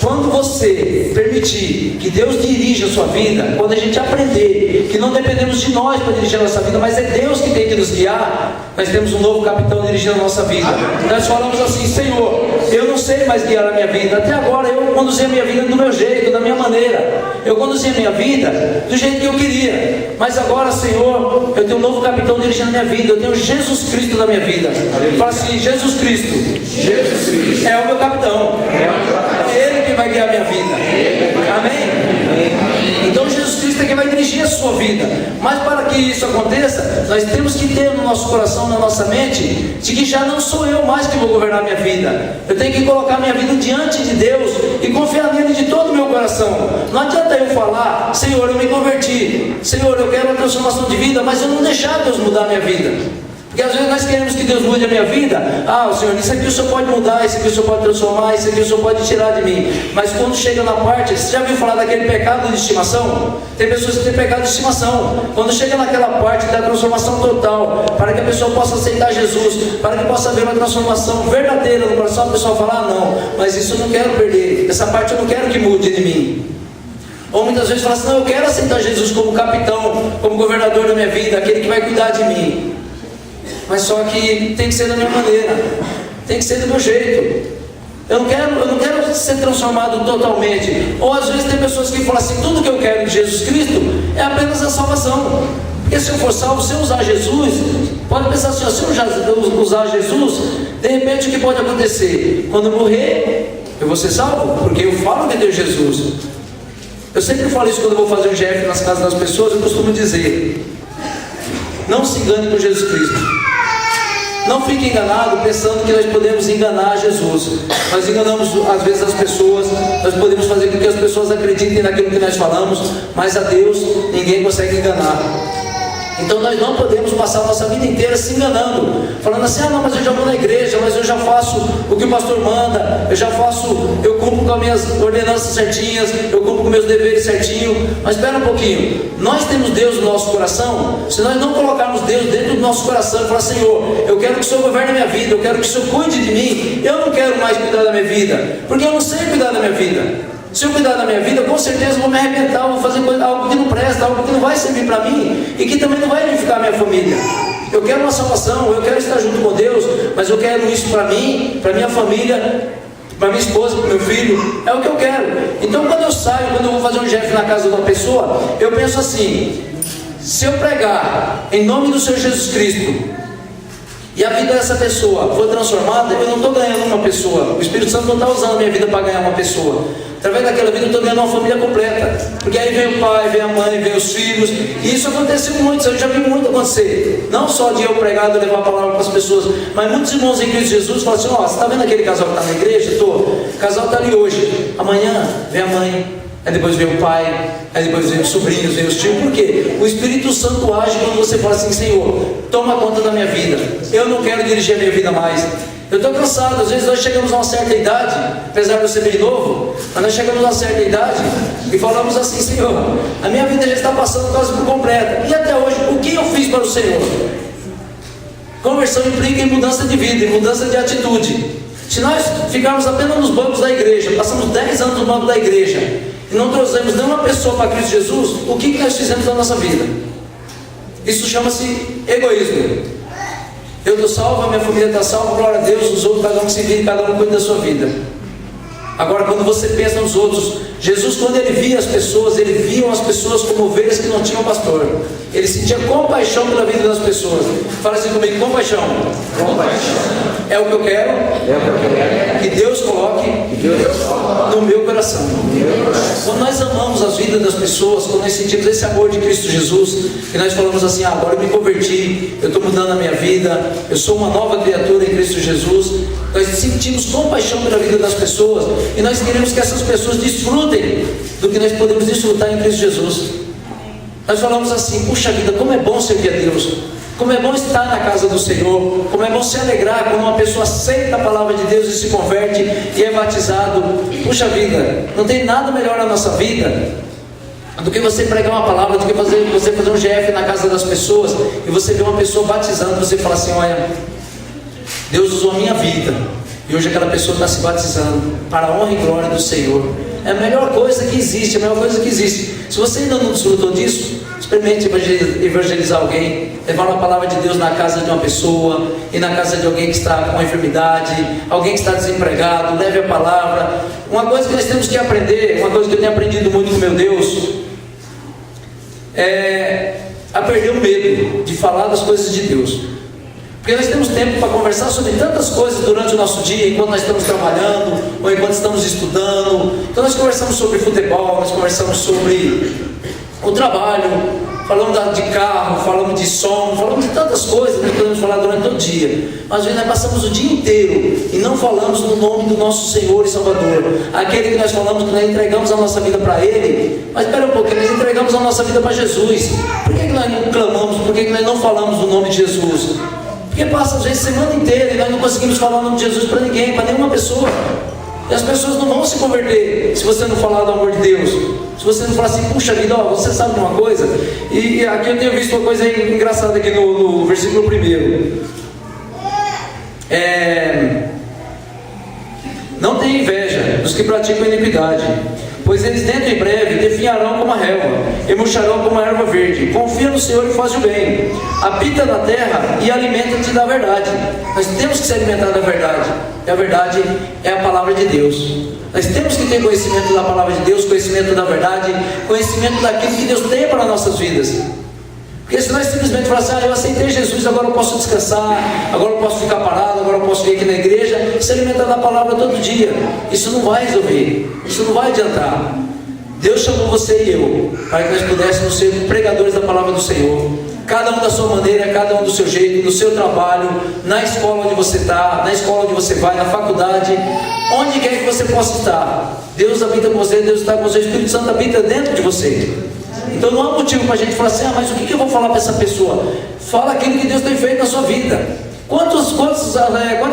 Quando você permitir que Deus dirija a sua vida, quando a gente aprender que não dependemos de nós para dirigir a nossa vida, mas é Deus que tem que nos guiar, nós temos um novo capitão dirigindo a nossa vida. Nós falamos assim: Senhor, eu não sei mais guiar a minha vida. Até agora eu conduzi a minha vida do meu jeito, da minha maneira. Eu conduzi a minha vida do jeito que eu queria. Mas agora, Senhor, eu tenho um novo capitão dirigindo a minha vida. Eu tenho Jesus Cristo na minha vida. Fala assim: Jesus Cristo é o meu capitão. É Ele que vai guiar a minha vida. Amém? Então Jesus Cristo é quem vai dirigir a sua vida. Mas para que isso aconteça, nós temos que ter no nosso coração, na nossa mente, de que já não sou eu mais que vou governar a minha vida. Eu tenho que colocar minha vida diante de Deus e confiar nele de todo o meu coração. Não adianta eu falar: Senhor, eu me converti, Senhor, eu quero uma transformação de vida, mas eu não deixar Deus mudar a minha vida. Porque às vezes nós queremos que Deus mude a minha vida. Senhor, isso aqui o Senhor pode mudar, isso aqui o Senhor pode transformar, isso aqui o Senhor pode tirar de mim. Mas quando chega na parte, você já viu falar daquele pecado de estimação? Tem pessoas que têm pecado de estimação. Quando chega naquela parte da transformação total, para que a pessoa possa aceitar Jesus, para que possa haver uma transformação verdadeira no coração, a pessoa fala: não, mas isso eu não quero perder, essa parte eu não quero que mude de mim. Ou muitas vezes fala assim: não, eu quero aceitar Jesus como capitão, como governador da minha vida, aquele que vai cuidar de mim. Mas só que tem que ser da minha maneira, tem que ser do meu jeito. Eu não quero ser transformado totalmente. Ou às vezes tem pessoas que falam assim: tudo que eu quero de Jesus Cristo é apenas a salvação. Porque se eu for salvo, se eu usar Jesus, pode pensar assim: se eu usar Jesus, de repente o que pode acontecer? Quando eu morrer, eu vou ser salvo, porque eu falo que Deus é Jesus. Eu sempre falo isso quando eu vou fazer um GF nas casas das pessoas. Eu costumo dizer: não se engane com Jesus Cristo. Não fique enganado pensando que nós podemos enganar Jesus. Nós enganamos às vezes as pessoas, nós podemos fazer com que as pessoas acreditem naquilo que nós falamos, mas a Deus ninguém consegue enganar. Então nós não podemos passar a nossa vida inteira se enganando, falando assim: não, mas eu já vou na igreja, mas eu já faço o que o pastor manda, eu cumpro com as minhas ordenanças certinhas, eu cumpro com meus deveres certinho. Mas espera um pouquinho, nós temos Deus no nosso coração. Se nós não colocarmos Deus dentro do nosso coração e falar: Senhor, eu quero que o Senhor governe a minha vida, eu quero que o Senhor cuide de mim, eu não quero mais cuidar da minha vida, porque eu não sei cuidar da minha vida. Se eu cuidar da minha vida, com certeza eu vou me arrebentar, vou fazer algo que não presta, algo que não vai servir para mim e que também não vai edificar a minha família. Eu quero uma salvação, eu quero estar junto com Deus, mas eu quero isso para mim, para minha família, para minha esposa, para meu filho. É o que eu quero. Então quando eu saio, quando eu vou fazer um GF na casa de uma pessoa, eu penso assim: se eu pregar em nome do Senhor Jesus Cristo e a vida dessa pessoa for transformada, eu não estou ganhando uma pessoa. O Espírito Santo não está usando a minha vida para ganhar uma pessoa. Através daquela vida eu estou ganhando uma família completa. Porque aí vem o pai, vem a mãe, vem os filhos. E isso aconteceu muito, eu já vi muito acontecer. Não só de eu pregar, de levar a palavra para as pessoas, mas muitos irmãos em Cristo Jesus falam assim: você está vendo aquele casal que está na igreja? Estou. O casal está ali hoje. Amanhã vem a mãe, aí depois vem o pai, aí depois vem os sobrinhos, vem os tios. Por quê? O Espírito Santo age quando você fala assim: Senhor, toma conta da minha vida, eu não quero dirigir a minha vida mais, eu estou cansado. Às vezes nós chegamos a uma certa idade, apesar de eu ser bem novo, mas nós chegamos a uma certa idade e falamos assim: Senhor, a minha vida já está passando quase por completa, e até hoje, o que eu fiz para o Senhor? Conversão implica em mudança de vida, em mudança de atitude. Se nós ficarmos apenas nos bancos da igreja, passamos 10 anos no banco da igreja e não trouxemos nenhuma pessoa para Cristo Jesus, o que nós fizemos na nossa vida? Isso chama-se egoísmo. Eu estou salvo, a minha família está salva, glória a Deus, os outros, cada um que se vire, cada um cuida da sua vida. Agora, quando você pensa nos outros, Jesus, quando ele via as pessoas, ele via as pessoas como ovelhas que não tinham pastor. Ele sentia compaixão pela vida das pessoas. Fala assim comigo: compaixão. Compaixão. É o que eu quero, que Deus coloque no meu coração. Quando nós amamos as vidas das pessoas, quando nós sentimos esse amor de Cristo Jesus, e nós falamos assim: agora eu me converti, eu estou mudando a minha vida, eu sou uma nova criatura em Cristo Jesus, nós sentimos compaixão pela vida das pessoas, e nós queremos que essas pessoas desfrutem do que nós podemos desfrutar em Cristo Jesus. Nós falamos assim: puxa vida, como é bom servir a Deus, como é bom estar na casa do Senhor, como é bom se alegrar quando uma pessoa aceita a palavra de Deus e se converte e é batizado. Puxa vida, não tem nada melhor na nossa vida do que você pregar uma palavra, do que você fazer um GF na casa das pessoas e você ver uma pessoa batizando, você fala assim: olha, Deus usou a minha vida e hoje aquela pessoa está se batizando para a honra e glória do Senhor. É a melhor coisa que existe, a melhor coisa que existe. Se você ainda não desfrutou disso, experimente evangelizar alguém, levar uma palavra de Deus na casa de uma pessoa, e na casa de alguém que está com uma enfermidade, alguém que está desempregado, leve a palavra. Uma coisa que nós temos que aprender, uma coisa que eu tenho aprendido muito com meu Deus, é a perder o medo de falar das coisas de Deus. Porque nós temos tempo para conversar sobre tantas coisas durante o nosso dia, enquanto nós estamos trabalhando, ou enquanto estamos estudando. Então nós conversamos sobre futebol, nós conversamos sobre o trabalho, falamos de carro, falamos de som, falamos de tantas coisas que nós podemos falar durante todo o dia. Mas às vezes nós passamos o dia inteiro e não falamos no nome do nosso Senhor e Salvador, aquele que nós falamos que nós entregamos a nossa vida para Ele. Mas espera um pouquinho, nós entregamos a nossa vida para Jesus. Por que nós não clamamos, por que nós não falamos no nome de Jesus? Porque passa às vezes a semana inteira e nós não conseguimos falar o nome de Jesus para ninguém, para nenhuma pessoa. E as pessoas não vão se converter se você não falar do amor de Deus. Se você não falar assim: puxa vida, ó, você sabe de uma coisa? E aqui eu tenho visto uma coisa engraçada aqui no versículo 1. Não tenha inveja dos que praticam iniquidade, pois eles dentro em breve definharão como a relva, e murcharão como a erva verde. Confia no Senhor e faz o bem, habita na terra e alimenta-te da verdade. Nós temos que se alimentar da verdade, e a verdade é a palavra de Deus. Nós temos que ter conhecimento da palavra de Deus, conhecimento da verdade, conhecimento daquilo que Deus tem para as nossas vidas. Porque se nós simplesmente falarmos assim: eu aceitei Jesus, agora eu posso descansar, agora eu posso ficar parado, agora eu posso vir aqui na igreja, se alimentar da palavra todo dia, isso não vai resolver, isso não vai adiantar. Deus chamou você e eu para que nós pudéssemos ser pregadores da palavra do Senhor, cada um da sua maneira, cada um do seu jeito, no seu trabalho, na escola onde você está, na escola onde você vai, na faculdade, onde quer que você possa estar. Deus habita com você, Deus está com você, o Espírito Santo habita dentro de você. Então não há motivo para a gente falar assim: mas o que eu vou falar para essa pessoa? Fala aquilo que Deus tem feito na sua vida. Quantas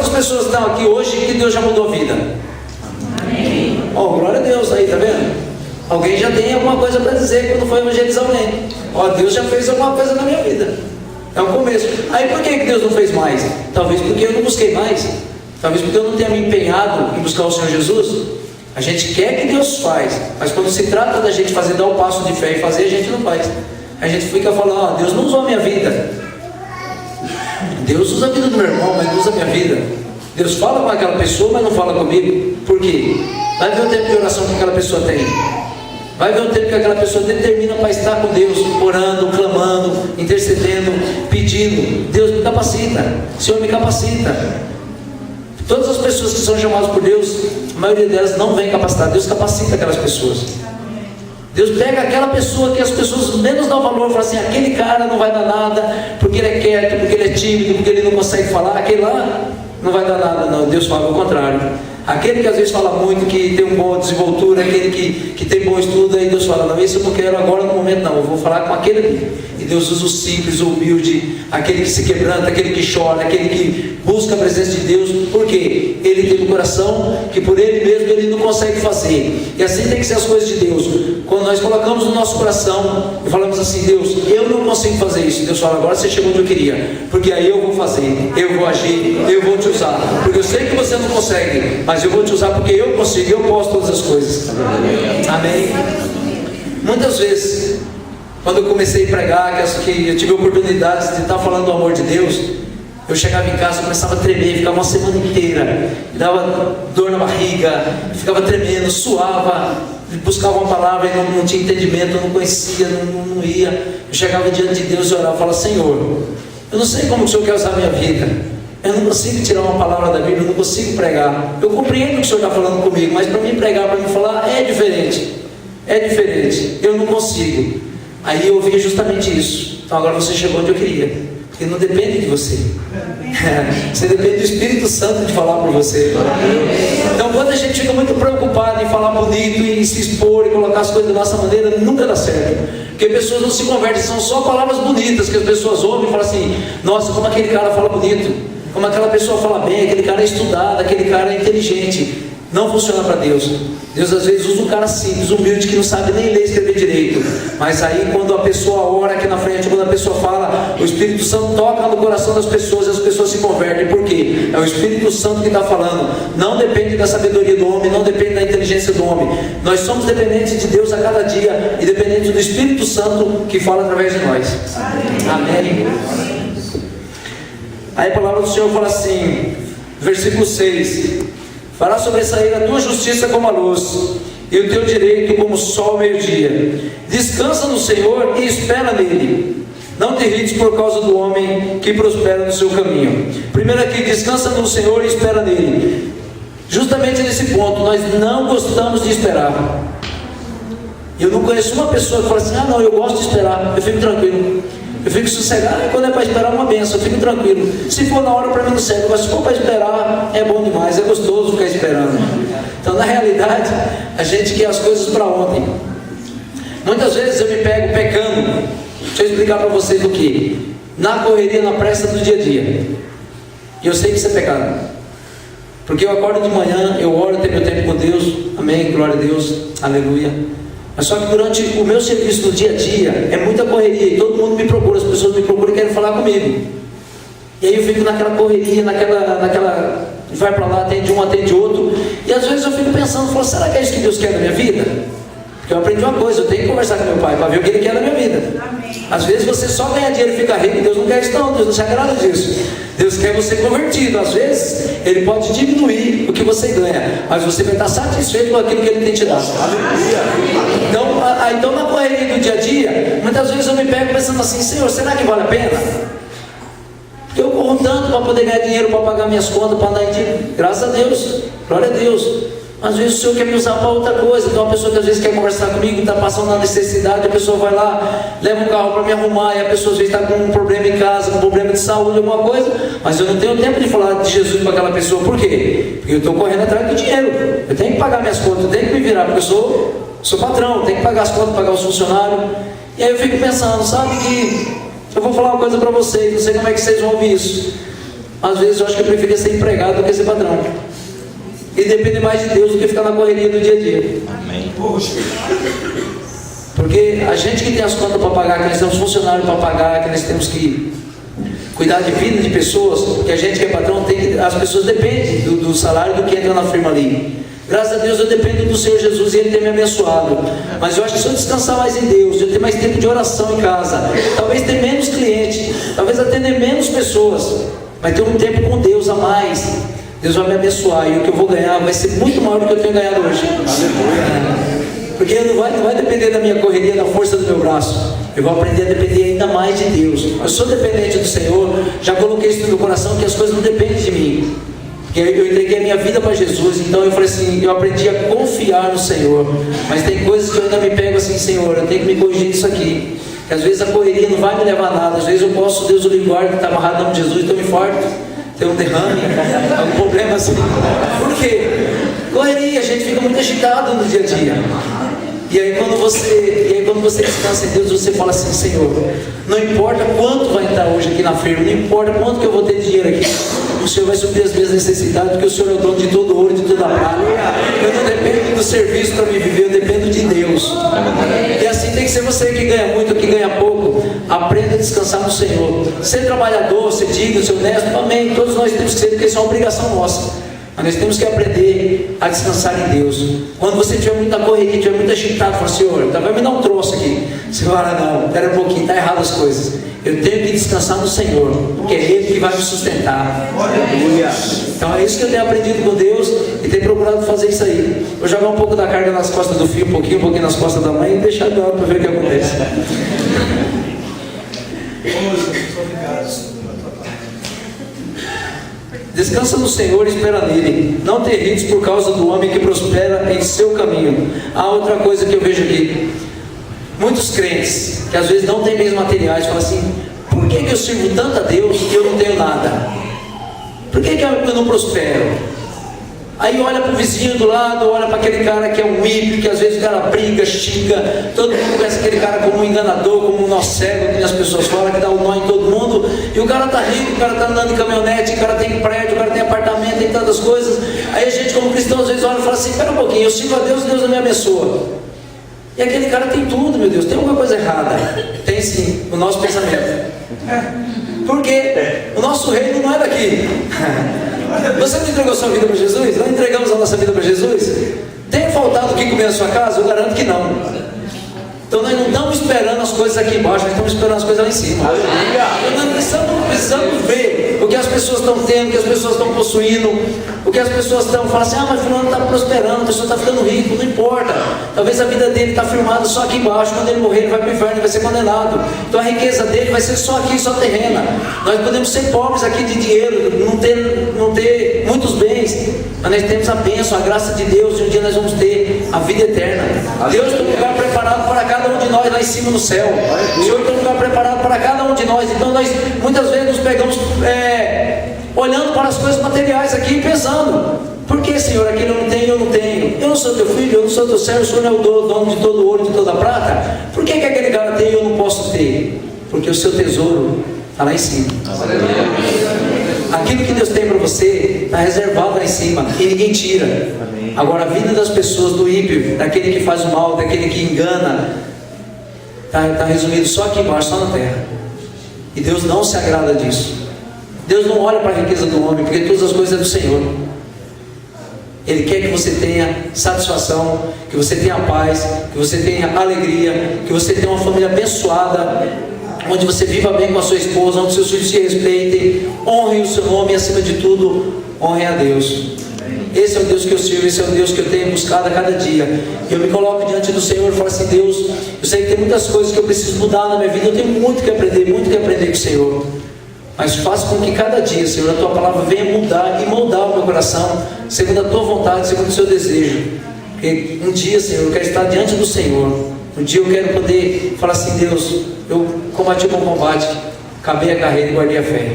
pessoas estão aqui hoje que Deus já mudou a vida? Amém. Glória a Deus aí, tá vendo? Alguém já tem alguma coisa para dizer quando foi evangelizar alguém. Deus já fez alguma coisa na minha vida. É um começo. Aí por que Deus não fez mais? Talvez porque eu não busquei mais. Talvez porque eu não tenha me empenhado em buscar o Senhor Jesus. A gente quer que Deus faz, mas quando se trata da gente fazer, dar o passo de fé e fazer, a gente não faz. A gente fica falando: Deus não usou a minha vida. Deus usa a vida do meu irmão, mas não usa a minha vida. Deus fala com aquela pessoa, mas não fala comigo. Por quê? Vai ver o tempo de oração que aquela pessoa tem. Vai ver o tempo que aquela pessoa determina para estar com Deus, orando, clamando, intercedendo, pedindo. Deus me capacita, o Senhor me capacita. Todas as pessoas que são chamadas por Deus, a maioria delas não vem capacitadas. Deus capacita aquelas pessoas. Deus pega aquela pessoa que as pessoas menos dão valor e fala assim: aquele cara não vai dar nada, porque ele é quieto, porque ele é tímido, porque ele não consegue falar, aquele lá não vai dar nada. Não, Deus fala o contrário. Aquele que às vezes fala muito, que tem uma boa desenvoltura, aquele que tem bom estudo, aí Deus fala, não, esse eu não quero agora no momento não, eu vou falar com aquele ali. E Deus usa o simples, o humilde, aquele que se quebranta, aquele que chora, aquele que busca a presença de Deus, porque ele tem um coração que por ele mesmo ele não consegue fazer. E assim tem que ser as coisas de Deus. Quando nós colocamos no nosso coração e falamos assim, Deus, eu não consigo fazer isso, Deus fala, agora você chegou onde eu queria, porque aí eu vou fazer, eu vou agir, eu vou te usar, porque eu sei que você não consegue, mas eu vou te usar porque eu consigo, eu posso todas as coisas. Amém? Muitas vezes, quando eu comecei a pregar, que eu tive oportunidades de estar falando do amor de Deus, eu chegava em casa, começava a tremer, ficava uma semana inteira, me dava dor na barriga, ficava tremendo, suava, buscava uma palavra e não tinha entendimento, eu não conhecia, não ia. Eu chegava diante de Deus e orava, falava, Senhor, eu não sei como o Senhor quer usar a minha vida, eu não consigo tirar uma palavra da Bíblia, eu não consigo pregar, eu compreendo o que o Senhor está falando comigo, mas para mim pregar, para mim falar, é diferente, eu não consigo. Aí eu ouvi justamente isso. Então agora você chegou onde eu queria, porque não depende de você, você depende do Espírito Santo de falar por você. Então quando a gente fica muito preocupado em falar bonito, em se expor e colocar as coisas da nossa maneira, nunca dá certo, porque pessoas não se convertem, são só palavras bonitas que as pessoas ouvem e falam assim, nossa, como aquele cara fala bonito, como aquela pessoa fala bem, aquele cara é estudado, aquele cara é inteligente. Não funciona para Deus. Deus às vezes usa um cara simples, humilde, que não sabe nem ler e escrever direito, mas aí quando a pessoa ora aqui na frente, quando a pessoa fala, o Espírito Santo toca no coração das pessoas e as pessoas se convertem. Por quê? É o Espírito Santo que está falando. Não depende da sabedoria do homem, não depende da inteligência do homem. Nós somos dependentes de Deus a cada dia e dependentes do Espírito Santo que fala através de nós. Amém? Aí a palavra do Senhor fala assim, versículo 6, fará sobressair a tua justiça como a luz, e o teu direito como o sol ao meio-dia. Descansa no Senhor e espera nele. Não te irrites por causa do homem que prospera no seu caminho. Primeiro aqui, descansa no Senhor e espera nele. Justamente nesse ponto, nós não gostamos de esperar. Eu não conheço uma pessoa que fala assim, não, eu gosto de esperar, eu fico tranquilo. Eu fico sossegado, quando é para esperar uma benção, eu fico tranquilo. Se for na hora, para mim não serve, mas se for para esperar, é bom demais, é gostoso ficar esperando. Então, na realidade, a gente quer as coisas para ontem. Muitas vezes eu me pego pecando. Deixa eu explicar para vocês o que? Na correria, na pressa do dia a dia. E eu sei que isso é pecado. Porque eu acordo de manhã, eu oro, tenho meu tempo com Deus. Amém, glória a Deus, aleluia. Mas só que durante o meu serviço do dia a dia, é muita correria, e todo mundo me procura, as pessoas me procuram e querem falar comigo. E aí eu fico naquela correria, vai para lá, atende um, atende outro, e às vezes eu fico pensando, falo, será que é isso que Deus quer na minha vida? Porque eu aprendi uma coisa, eu tenho que conversar com meu pai, para ver o que Ele quer na minha vida. Amém. Às vezes você só ganha dinheiro e fica rico, Deus não quer isso não, Deus não se agrada disso. Deus quer você convertido. Às vezes Ele pode diminuir o que você ganha, mas você vai estar satisfeito com aquilo que Ele tem te dado. Então na correria do dia a dia, muitas vezes eu me pego pensando assim, Senhor, será que vale a pena? Porque eu corro tanto para poder ganhar dinheiro, para pagar minhas contas, para andar em dia. Graças a Deus, glória a Deus. Às vezes o Senhor quer me usar para outra coisa. Então uma pessoa que às vezes quer conversar comigo, está passando uma necessidade, a pessoa vai lá, leva um carro para me arrumar, e a pessoa às vezes está com um problema em casa, com um problema de saúde, alguma coisa, mas eu não tenho tempo de falar de Jesus para aquela pessoa. Por quê? Porque eu estou correndo atrás do dinheiro, eu tenho que pagar minhas contas, eu tenho que me virar, porque eu sou patrão, eu tenho que pagar as contas, pagar os funcionários. E aí eu fico pensando, sabe que eu vou falar uma coisa para vocês, não sei como é que vocês vão ouvir isso. Às vezes eu acho que eu preferia ser empregado do que ser patrão. E depende mais de Deus do que ficar na correria do dia a dia. Amém. Porque a gente que tem as contas para pagar, que nós temos funcionários para pagar, que nós temos que cuidar de vida de pessoas, porque a gente que é patrão, as pessoas dependem do salário do que entra na firma ali. Graças a Deus eu dependo do Senhor Jesus e Ele tem me abençoado. Mas eu acho que se eu descansar mais em Deus, eu ter mais tempo de oração em casa, talvez ter menos clientes, talvez atender menos pessoas, mas ter um tempo com Deus a mais, Deus vai me abençoar, e o que eu vou ganhar vai ser muito maior do que eu tenho ganhado hoje. Porque não vai depender da minha correria, da força do meu braço. Eu vou aprender a depender ainda mais de Deus. Eu sou dependente do Senhor, já coloquei isso no meu coração, que as coisas não dependem de mim. Porque eu entreguei a minha vida para Jesus, então eu falei assim, eu aprendi a confiar no Senhor. Mas tem coisas que eu ainda me pego assim, Senhor, eu tenho que me corrigir nisso aqui. Porque às vezes a correria não vai me levar a nada. Às vezes eu posso, Deus o livre guarda, que está amarrado no nome de Jesus, então eu me farto. ter um derrame, algum problema assim. Por quê? Correria, a gente fica muito agitado no dia a dia. E aí quando você descansa em Deus, você fala assim: Senhor, não importa quanto vai entrar hoje aqui na firma, não importa quanto que eu vou ter de dinheiro aqui, o Senhor vai suprir as minhas necessidades, porque o Senhor é o dono de todo ouro, de toda prata. Eu não dependo do serviço para me viver, eu dependo de Deus. E assim tem que ser você que ganha muito, que ganha pouco. Aprenda a descansar no Senhor. Ser trabalhador, ser digno, ser honesto, amém. Todos nós temos que ser, porque isso é uma obrigação nossa. Mas nós temos que aprender a descansar em Deus. Quando você tiver muita correria, tiver muito agitado, fala: Senhor, vai me dar um troço aqui. Você fala: não, espera um pouquinho, está errado as coisas. Eu tenho que descansar no Senhor, porque é Ele que vai me sustentar. Aleluia. Então é isso que eu tenho aprendido com Deus e tenho procurado fazer isso aí. Vou jogar um pouco da carga nas costas do filho, um pouquinho nas costas da mãe, e deixar ela para ver o que acontece. Descansa no Senhor e espera nele. Não te irrites por causa do homem que prospera em seu caminho. Há outra coisa que eu vejo aqui. Muitos crentes, que às vezes não têm bens materiais, falam assim: por que eu sirvo tanto a Deus e eu não tenho nada? Por que eu não prospero? Aí olha para o vizinho do lado, olha para aquele cara que é um ímpio, que às vezes o cara briga, xinga, todo mundo conhece aquele cara como um enganador, como um nó cego, que as pessoas falam, que dá um nó em todo mundo, e o cara está rico, o cara está andando em caminhonete, o cara tem prédio, o cara tem apartamento, tem tantas coisas. Aí a gente como cristão às vezes olha e fala assim: espera um pouquinho, eu sirvo a Deus e Deus não me abençoa. E aquele cara tem tudo, meu Deus, tem alguma coisa errada? Tem sim, o nosso pensamento. Por quê? O nosso reino não é daqui. Você não entregou sua vida para Jesus? Não entregamos a nossa vida para Jesus? Tem faltado o que comer na sua casa? Eu garanto que não. Então nós não estamos esperando as coisas aqui embaixo, nós estamos esperando as coisas lá em cima. Então nós precisamos ver o que as pessoas estão tendo, o que as pessoas estão possuindo, o que as pessoas estão falando assim: ah, mas fulano está prosperando, a pessoa está ficando rico. Não importa, talvez a vida dele está firmada só aqui embaixo. Quando ele morrer, ele vai para o inferno, ele vai ser condenado. Então a riqueza dele vai ser só aqui, só terrena. Nós podemos ser pobres aqui de dinheiro, não ter muitos bens, mas nós temos a bênção, a graça de Deus, e um dia nós vamos ter a vida eterna. Deus tem um lugar preparado para cada um de nós lá em cima no céu. O Senhor tem um lugar preparado para cada um de nós. Então nós muitas vezes nos pegamos olhando para as coisas materiais aqui e pensando: por que, Senhor, aquilo eu não tenho, eu não tenho? Eu não sou teu filho, eu não sou teu servo, o Senhor não é o dono de todo ouro, de toda prata? Por que aquele cara tem e eu não posso ter? Porque o seu tesouro está lá em cima. Aquilo que Deus tem para você está reservado lá em cima e ninguém tira. Agora a vida das pessoas, do ímpio, daquele que faz o mal, daquele que engana, está resumido só aqui embaixo, só na terra. E Deus não se agrada disso. Deus não olha para a riqueza do homem, porque todas as coisas é do Senhor. Ele quer que você tenha satisfação, que você tenha paz, que você tenha alegria, que você tenha uma família abençoada, onde você viva bem com a sua esposa, onde seus filhos se respeitem, honrem o seu nome e, acima de tudo, honrem a Deus. Esse é o Deus que eu sirvo, esse é o Deus que eu tenho buscado a cada dia. Eu me coloco diante do Senhor e falo assim: Deus, eu sei que tem muitas coisas que eu preciso mudar na minha vida, eu tenho muito que aprender com o Senhor. Mas faça com que cada dia, Senhor, a Tua palavra venha mudar e moldar o meu coração, segundo a Tua vontade, segundo o Seu desejo. Porque um dia, Senhor, eu quero estar diante do Senhor. Um dia eu quero poder falar assim: Deus, eu combati o bom combate, acabei a carreira e guardei a fé.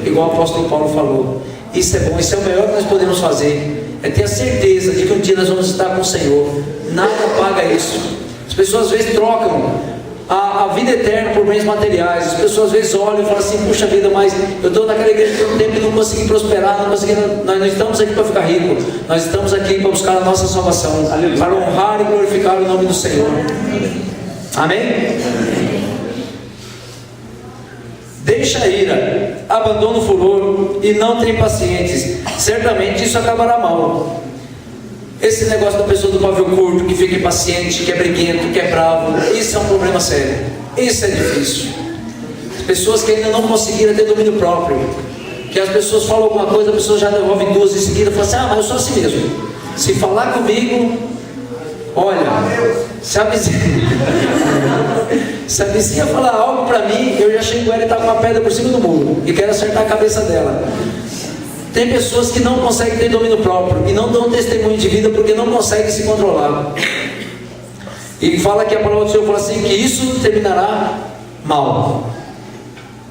Igual o apóstolo Paulo falou. Isso é bom, isso é o melhor que nós podemos fazer. É ter a certeza de que um dia nós vamos estar com o Senhor. Nada paga isso. As pessoas às vezes trocam a vida eterna por bens materiais. As pessoas às vezes olham e falam assim: puxa vida, mas eu estou naquela igreja por um tempo e não consegui prosperar, nós não estamos aqui para ficar rico, nós estamos aqui para buscar a nossa salvação, para honrar e glorificar o nome do Senhor. Amém? Deixa a ira, abandona o furor e não tem pacientes, certamente isso acabará mal. Esse negócio da pessoa do pavio curto, que fica impaciente, que é briguento, que é bravo, isso é um problema sério. Isso é difícil. As pessoas que ainda não conseguiram ter domínio próprio, que as pessoas falam alguma coisa, a pessoa já devolve duas em seguida e fala assim: ah, mas eu sou assim mesmo. Se falar comigo, olha, se a vizinha falar algo para mim, eu já chego ela e tá com uma pedra por cima do muro e quero acertar a cabeça dela. Tem pessoas que não conseguem ter domínio próprio e não dão testemunho de vida porque não conseguem se controlar. E fala que a palavra do Senhor fala assim: que isso terminará mal.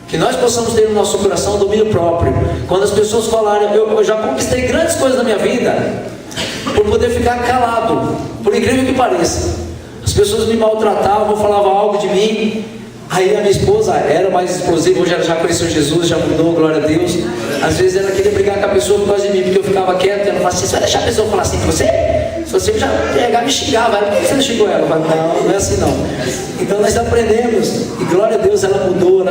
Que nós possamos ter no nosso coração domínio próprio. Quando as pessoas falarem, eu já conquistei grandes coisas na minha vida, por poder ficar calado, por incrível que pareça. As pessoas me maltratavam, falavam algo de mim. Aí a minha esposa era mais explosiva, hoje ela já conheceu Jesus, já mudou, glória a Deus. Às vezes ela queria brigar com a pessoa por causa de mim, porque eu ficava quieto. Ela falava assim: você vai deixar a pessoa falar assim com você? Se você já pegar, me xingava. Por que você não xingou ela? Eu falei: não é assim não. Então nós aprendemos, e glória a Deus, ela mudou,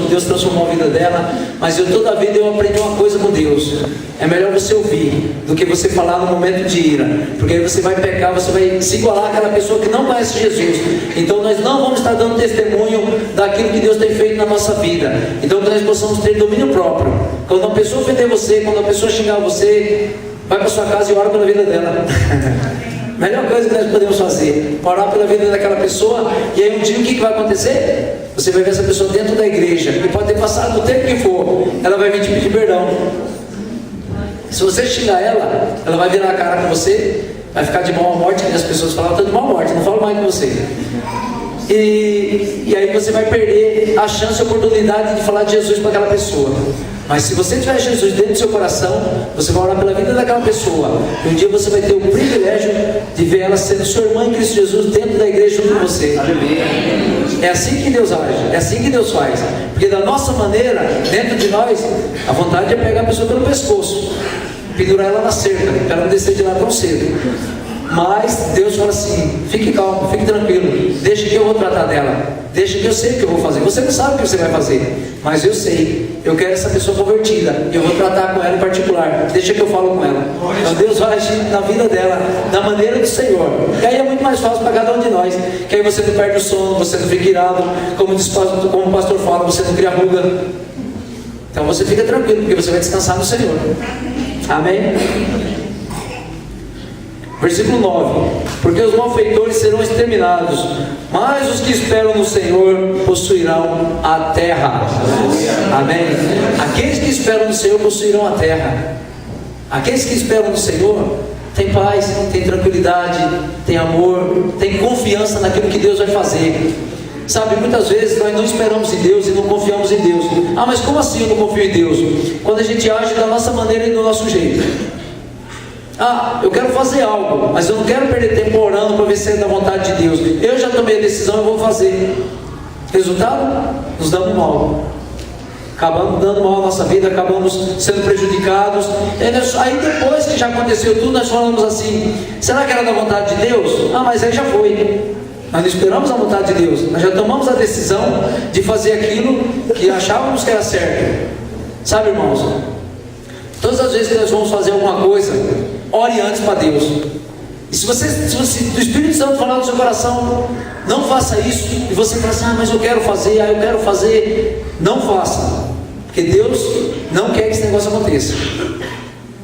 Deus transformou a vida dela. Mas toda a vida eu aprendi uma coisa com Deus: é melhor você ouvir do que você falar no momento de ira, porque aí você vai pecar, você vai se igualar àquela pessoa que não conhece Jesus. Então nós não vamos estar dando testemunho daquilo que Deus tem feito na nossa vida. Então que nós possamos ter domínio próprio. Quando uma pessoa ofender você, quando uma pessoa xingar você, vai para sua casa e ora pela vida dela. Melhor coisa que nós podemos fazer, orar pela vida daquela pessoa. E aí um dia o que vai acontecer? Você vai ver essa pessoa dentro da igreja, e pode ter passado o tempo que for, ela vai vir te pedir perdão. Se você xingar ela, ela vai virar a cara com você, vai ficar de mal à morte. E as pessoas falam: estou de mal à morte, não falo mais com você. E aí você vai perder a chance, a oportunidade de falar de Jesus para aquela pessoa. Mas se você tiver Jesus dentro do seu coração, você vai orar pela vida daquela pessoa. E um dia você vai ter o privilégio de ver ela sendo sua irmã em Cristo Jesus dentro da igreja junto com você. É assim que Deus age, é assim que Deus faz. Porque da nossa maneira, dentro de nós, a vontade é pegar a pessoa pelo pescoço, pendurar ela na cerca, para ela não descer de lá tão cedo. Mas Deus fala assim: fique calmo, fique tranquilo, deixa que eu vou tratar dela, deixa que eu sei o que eu vou fazer. Você não sabe o que você vai fazer, mas eu sei. Eu quero essa pessoa convertida, eu vou tratar com ela em particular, deixa que eu falo com ela. Então Deus vai agir na vida dela, da maneira do Senhor. E aí é muito mais fácil para cada um de nós, que aí você não perde o sono, você não fica irado, como o pastor fala, você não cria ruga. Então você fica tranquilo, porque você vai descansar no Senhor. Amém? Versículo 9: porque os malfeitores serão exterminados, mas os que esperam no Senhor possuirão a terra. Amém? Aqueles que esperam no Senhor possuirão a terra. Aqueles que esperam no Senhor têm paz, têm tranquilidade, têm amor, têm confiança naquilo que Deus vai fazer. Sabe, muitas vezes nós não esperamos em Deus e não confiamos em Deus. Ah, mas como assim eu não confio em Deus? Quando a gente age da nossa maneira e do nosso jeito. Ah, eu quero fazer algo, mas eu não quero perder tempo orando para ver se é da vontade de Deus. Eu já tomei a decisão, eu vou fazer. Resultado? Nos damos mal. Acabamos dando mal a nossa vida, acabamos sendo prejudicados. Aí depois que já aconteceu tudo, nós falamos assim: será que era da vontade de Deus? Ah, mas aí já foi. Nós não esperamos a vontade de Deus. Nós já tomamos a decisão de fazer aquilo que achávamos que era certo. Sabe, irmãos? Todas as vezes que nós vamos fazer alguma coisa, ore antes para Deus. E se o Espírito Santo falar no seu coração: não faça isso, e você fala assim: ah, mas eu quero fazer, não faça, porque Deus não quer que esse negócio aconteça.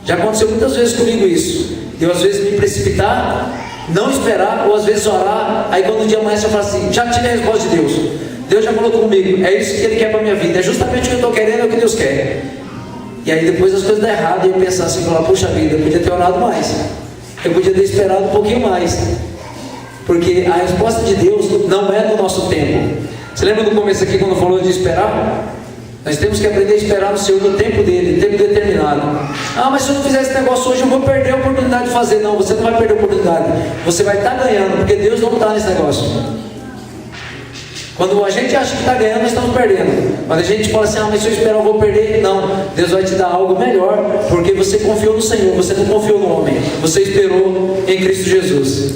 Já aconteceu muitas vezes comigo isso. Eu às vezes me precipitar, não esperar, ou às vezes orar, aí quando o dia amanhece eu falo assim: já tive a resposta de Deus, Deus já falou comigo, é isso que Ele quer para a minha vida, é justamente o que eu estou querendo, é o que Deus quer. E aí depois as coisas dão errado, e eu pensar assim, falar: puxa vida, eu podia ter orado mais, eu podia ter esperado um pouquinho mais, porque a resposta de Deus não é no nosso tempo. Você lembra do começo aqui quando falou de esperar? Nós temos que aprender a esperar no Senhor no tempo dele, no tempo determinado. Ah, mas se eu não fizer esse negócio hoje, eu vou perder a oportunidade de fazer. Não, você não vai perder a oportunidade, você vai estar ganhando, porque Deus não está nesse negócio. Quando a gente acha que está ganhando, nós estamos perdendo. Quando a gente fala assim: ah, mas se eu esperar eu vou perder. Não, Deus vai te dar algo melhor, porque você confiou no Senhor, você não confiou no homem, você esperou em Cristo Jesus.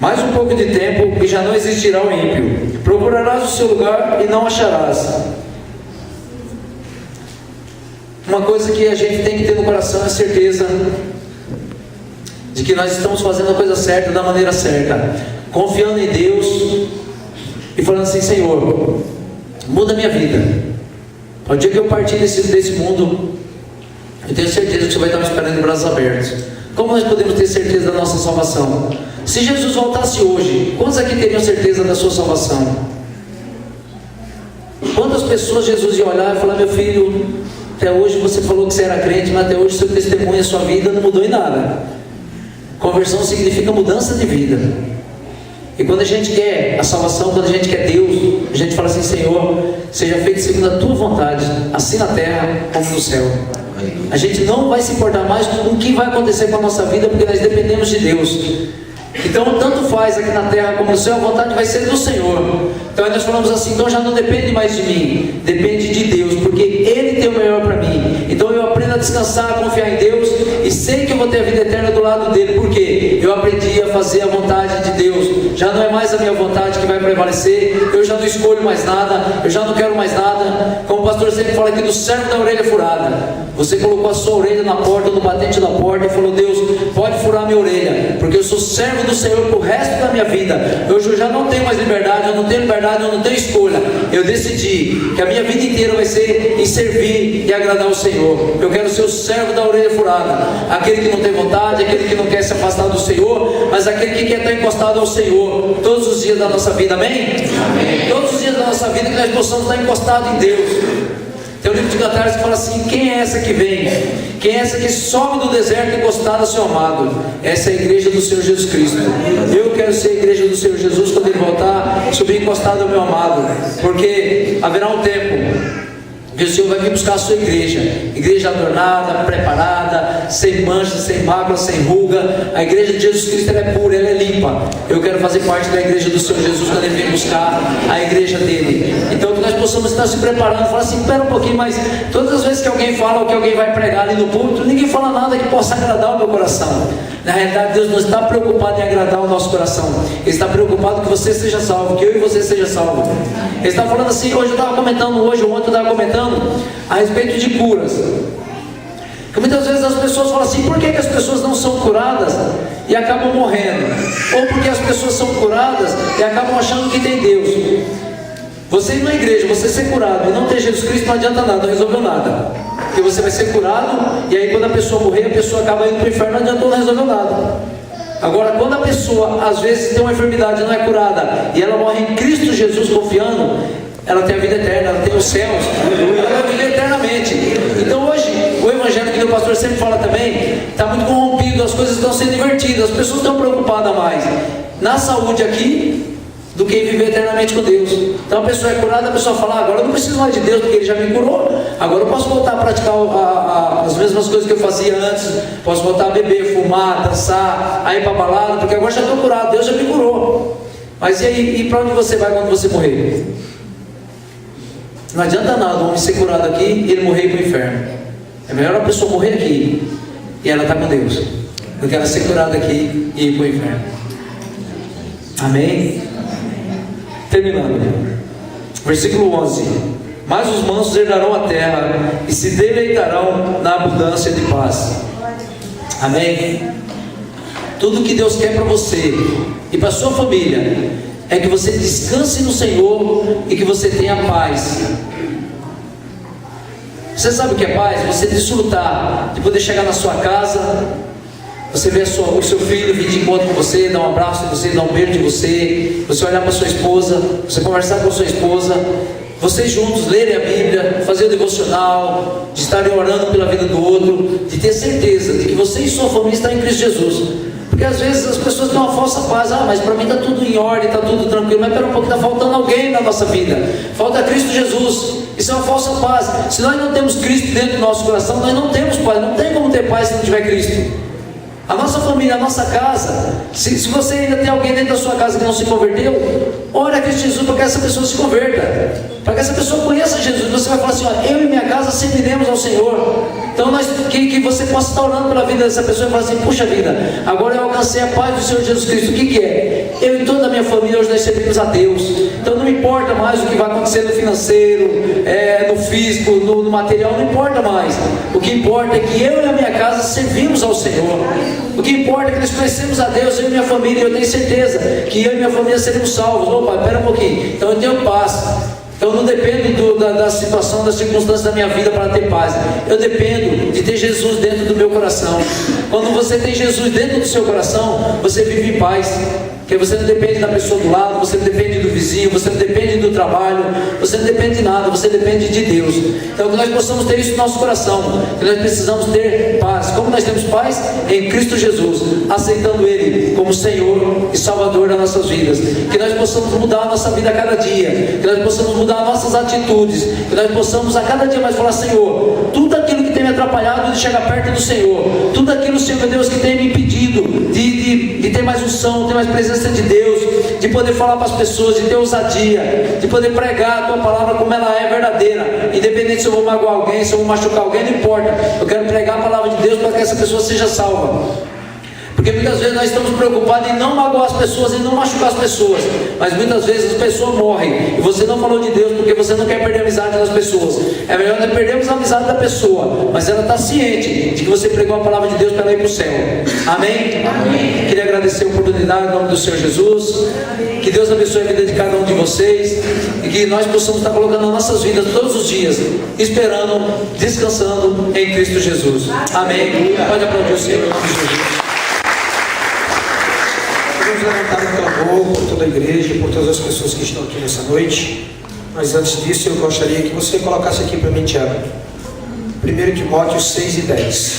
Mais um pouco de tempo e já não existirá o ímpio. Procurarás o seu lugar e não acharás. Uma coisa que a gente tem que ter no coração é a certeza de que nós estamos fazendo a coisa certa, da maneira certa, confiando em Deus e falando assim: Senhor, muda a minha vida. Ao dia que eu partir desse mundo, eu tenho certeza que você vai estar me esperando de braços abertos. Como nós podemos ter certeza da nossa salvação? Se Jesus voltasse hoje, quantos aqui teriam certeza da sua salvação? Quantas pessoas Jesus ia olhar e falar: meu filho, até hoje você falou que você era crente, mas até hoje seu testemunho, a sua vida não mudou em nada. Conversão significa mudança de vida. E quando a gente quer a salvação, quando a gente quer Deus, a gente fala assim: Senhor, seja feito segundo a tua vontade, assim na terra como no céu. A gente não vai se importar mais com o que vai acontecer com a nossa vida, porque nós dependemos de Deus. Então, tanto faz aqui na terra como no céu, a vontade vai ser do Senhor. Então aí nós falamos assim: então já não depende mais de mim, depende de Deus, porque Ele tem o melhor para mim. Então eu aprendo a descansar, a confiar em Deus, e sei que eu vou ter a vida eterna do lado dele, porque eu aprendi a fazer a vontade de Deus. Já não é mais a minha vontade que vai prevalecer, eu já não escolho mais nada, eu já não quero mais nada. Como o pastor sempre fala aqui do servo da orelha furada. Você colocou a sua orelha na porta, no batente da porta, e falou: Deus, pode furar minha orelha, porque eu sou servo do Senhor pro resto da minha vida. Hoje eu já não tenho mais liberdade, eu não tenho liberdade, eu não tenho escolha. Eu decidi que a minha vida inteira vai ser em servir e agradar o Senhor. Eu quero ser o servo da orelha furada, aquele que não tem vontade, aquele que não quer se afastar do Senhor, mas aquele que quer estar encostado ao Senhor todos os dias da nossa vida. Amém? Amém. Todos os dias da nossa vida que nós possamos estar encostados em Deus. Tem um livro de Cantares que fala assim: quem é essa que vem? Quem é essa que sobe do deserto encostada ao seu amado? Essa é a igreja do Senhor Jesus Cristo. Eu quero ser a igreja do Senhor Jesus quando Ele voltar, subir encostado ao meu amado, porque haverá um tempo que o Senhor vai vir buscar a sua igreja adornada, preparada, sem mancha, sem mácula, sem ruga. A igreja de Jesus Cristo, ela é pura, ela é limpa. Eu quero fazer parte da igreja do Senhor Jesus quando Ele vem buscar a igreja dele. Então que nós possamos estar se preparando, falar assim: espera um pouquinho, mas todas as vezes que alguém fala ou que alguém vai pregar ali no púlpito, ninguém fala nada que possa agradar o meu coração. Na realidade, Deus não está preocupado em agradar o nosso coração. Ele está preocupado que você seja salvo, que eu e você seja salvo. Ele está falando assim: hoje eu estava comentando, ontem eu estava comentando a respeito de curas. Porque muitas vezes as pessoas falam assim: por que as pessoas não são curadas e acabam morrendo? Ou porque as pessoas são curadas e acabam achando que tem Deus? Você ir na igreja, você ser curado e não ter Jesus Cristo não adianta nada, não resolveu nada. Porque você vai ser curado, e aí quando a pessoa morrer, a pessoa acaba indo para o inferno, não adiantou, não resolveu nada. Agora, quando a pessoa às vezes tem uma enfermidade e não é curada, e ela morre em Cristo Jesus confiando, ela tem a vida eterna, ela tem os céus, ela vai viver eternamente. Então hoje, o evangelho que o pastor sempre fala também, está muito corrompido, as coisas estão sendo invertidas, as pessoas estão preocupadas mais na saúde aqui do que em viver eternamente com Deus. Então a pessoa é curada, a pessoa fala: agora eu não preciso mais de Deus, porque Ele já me curou, agora eu posso voltar a praticar as mesmas coisas que eu fazia antes, posso voltar a beber, fumar, dançar, a ir para a balada, porque agora já estou curado, Deus já me curou. Mas e aí, e para onde você vai quando você morrer? Não adianta nada o homem ser curado aqui e ele morrer para o inferno. É melhor a pessoa morrer aqui e ela está com Deus, do que ela ser curada aqui e ir para o inferno. Amém? Terminando, versículo 11: mas os mansos herdarão a terra e se deleitarão na abundância de paz. Amém? Tudo que Deus quer para você e para sua família é que você descanse no Senhor e que você tenha paz. Você sabe o que é paz? Você desfrutar de poder chegar na sua casa, você vê o seu filho vir de encontro com você, dar um abraço em você, dar um beijo de você, você olhar para sua esposa, você conversar com sua esposa, vocês juntos lerem a Bíblia, fazer o devocional, de estarem orando pela vida do outro, de ter certeza de que você e sua família estão em Cristo Jesus. Porque às vezes as pessoas têm uma falsa paz: mas para mim está tudo em ordem, está tudo tranquilo. Mas espera um pouco, está faltando alguém na nossa vida, falta Cristo Jesus. Isso é uma falsa paz. Se nós não temos Cristo dentro do nosso coração, nós não temos paz. Não tem como ter paz se não tiver Cristo. A nossa família, a nossa casa, se você ainda tem alguém dentro da sua casa que não se converteu, ore a Cristo Jesus para que essa pessoa se converta, para que essa pessoa conheça Jesus. Você vai falar assim: eu e minha casa serviremos ao Senhor. Então que você possa estar orando pela vida dessa pessoa e falar assim: puxa vida, agora eu alcancei a paz do Senhor Jesus Cristo. O que é? Eu e toda a minha família hoje nós servimos a Deus. Então não importa mais o que vai acontecer no financeiro, no físico, no material, não importa mais. O que importa é que eu e a minha casa servimos ao Senhor. O que importa é que nós conhecemos a Deus, eu e minha família, e eu tenho certeza que eu e minha família seremos salvos. Opa, espera um pouquinho, então eu tenho paz. Então eu não dependo da situação, das circunstâncias da minha vida para ter paz. Eu dependo de ter Jesus dentro do meu coração. Quando você tem Jesus dentro do seu coração, você vive em paz. Porque você não depende da pessoa do lado, você não depende do vizinho, você não depende do trabalho, você não depende de nada, você depende de Deus. Então que nós possamos ter isso no nosso coração, que nós precisamos ter paz. Como nós temos paz? Em Cristo Jesus, aceitando Ele como Senhor e Salvador das nossas vidas. Que nós possamos mudar a nossa vida a cada dia, que nós possamos mudar nossas atitudes, que nós possamos a cada dia mais falar: Senhor, tudo aquilo que tem me atrapalhado de chegar perto do Senhor, tudo aquilo, Senhor meu Deus, que tem me impedido de ter mais unção, ter mais presença de Deus, de poder falar para as pessoas, de ter ousadia, de poder pregar a Tua palavra como ela é verdadeira, independente se eu vou magoar alguém, se eu vou machucar alguém, não importa, eu quero pregar a palavra de Deus para que essa pessoa seja salva. Porque muitas vezes nós estamos preocupados em não magoar as pessoas, em não machucar as pessoas, mas muitas vezes as pessoas morrem e você não falou de Deus porque você não quer perder a amizade das pessoas. É melhor nós perdermos a amizade da pessoa, mas ela está ciente de que você pregou a palavra de Deus para ela ir para o céu. Amém? Amém. Queria agradecer a oportunidade em nome do Senhor Jesus. Que Deus abençoe a vida de cada um de vocês e que nós possamos estar colocando as nossas vidas todos os dias, esperando, descansando em Cristo Jesus. Amém. Pode aplaudir o Senhor em nome de Jesus. Vamos levantar um clamor por toda a igreja, por todas as pessoas que estão aqui nessa noite. Mas antes disso, eu gostaria que você colocasse aqui para mim, Tiago, 1 Timóteo 6 e 10.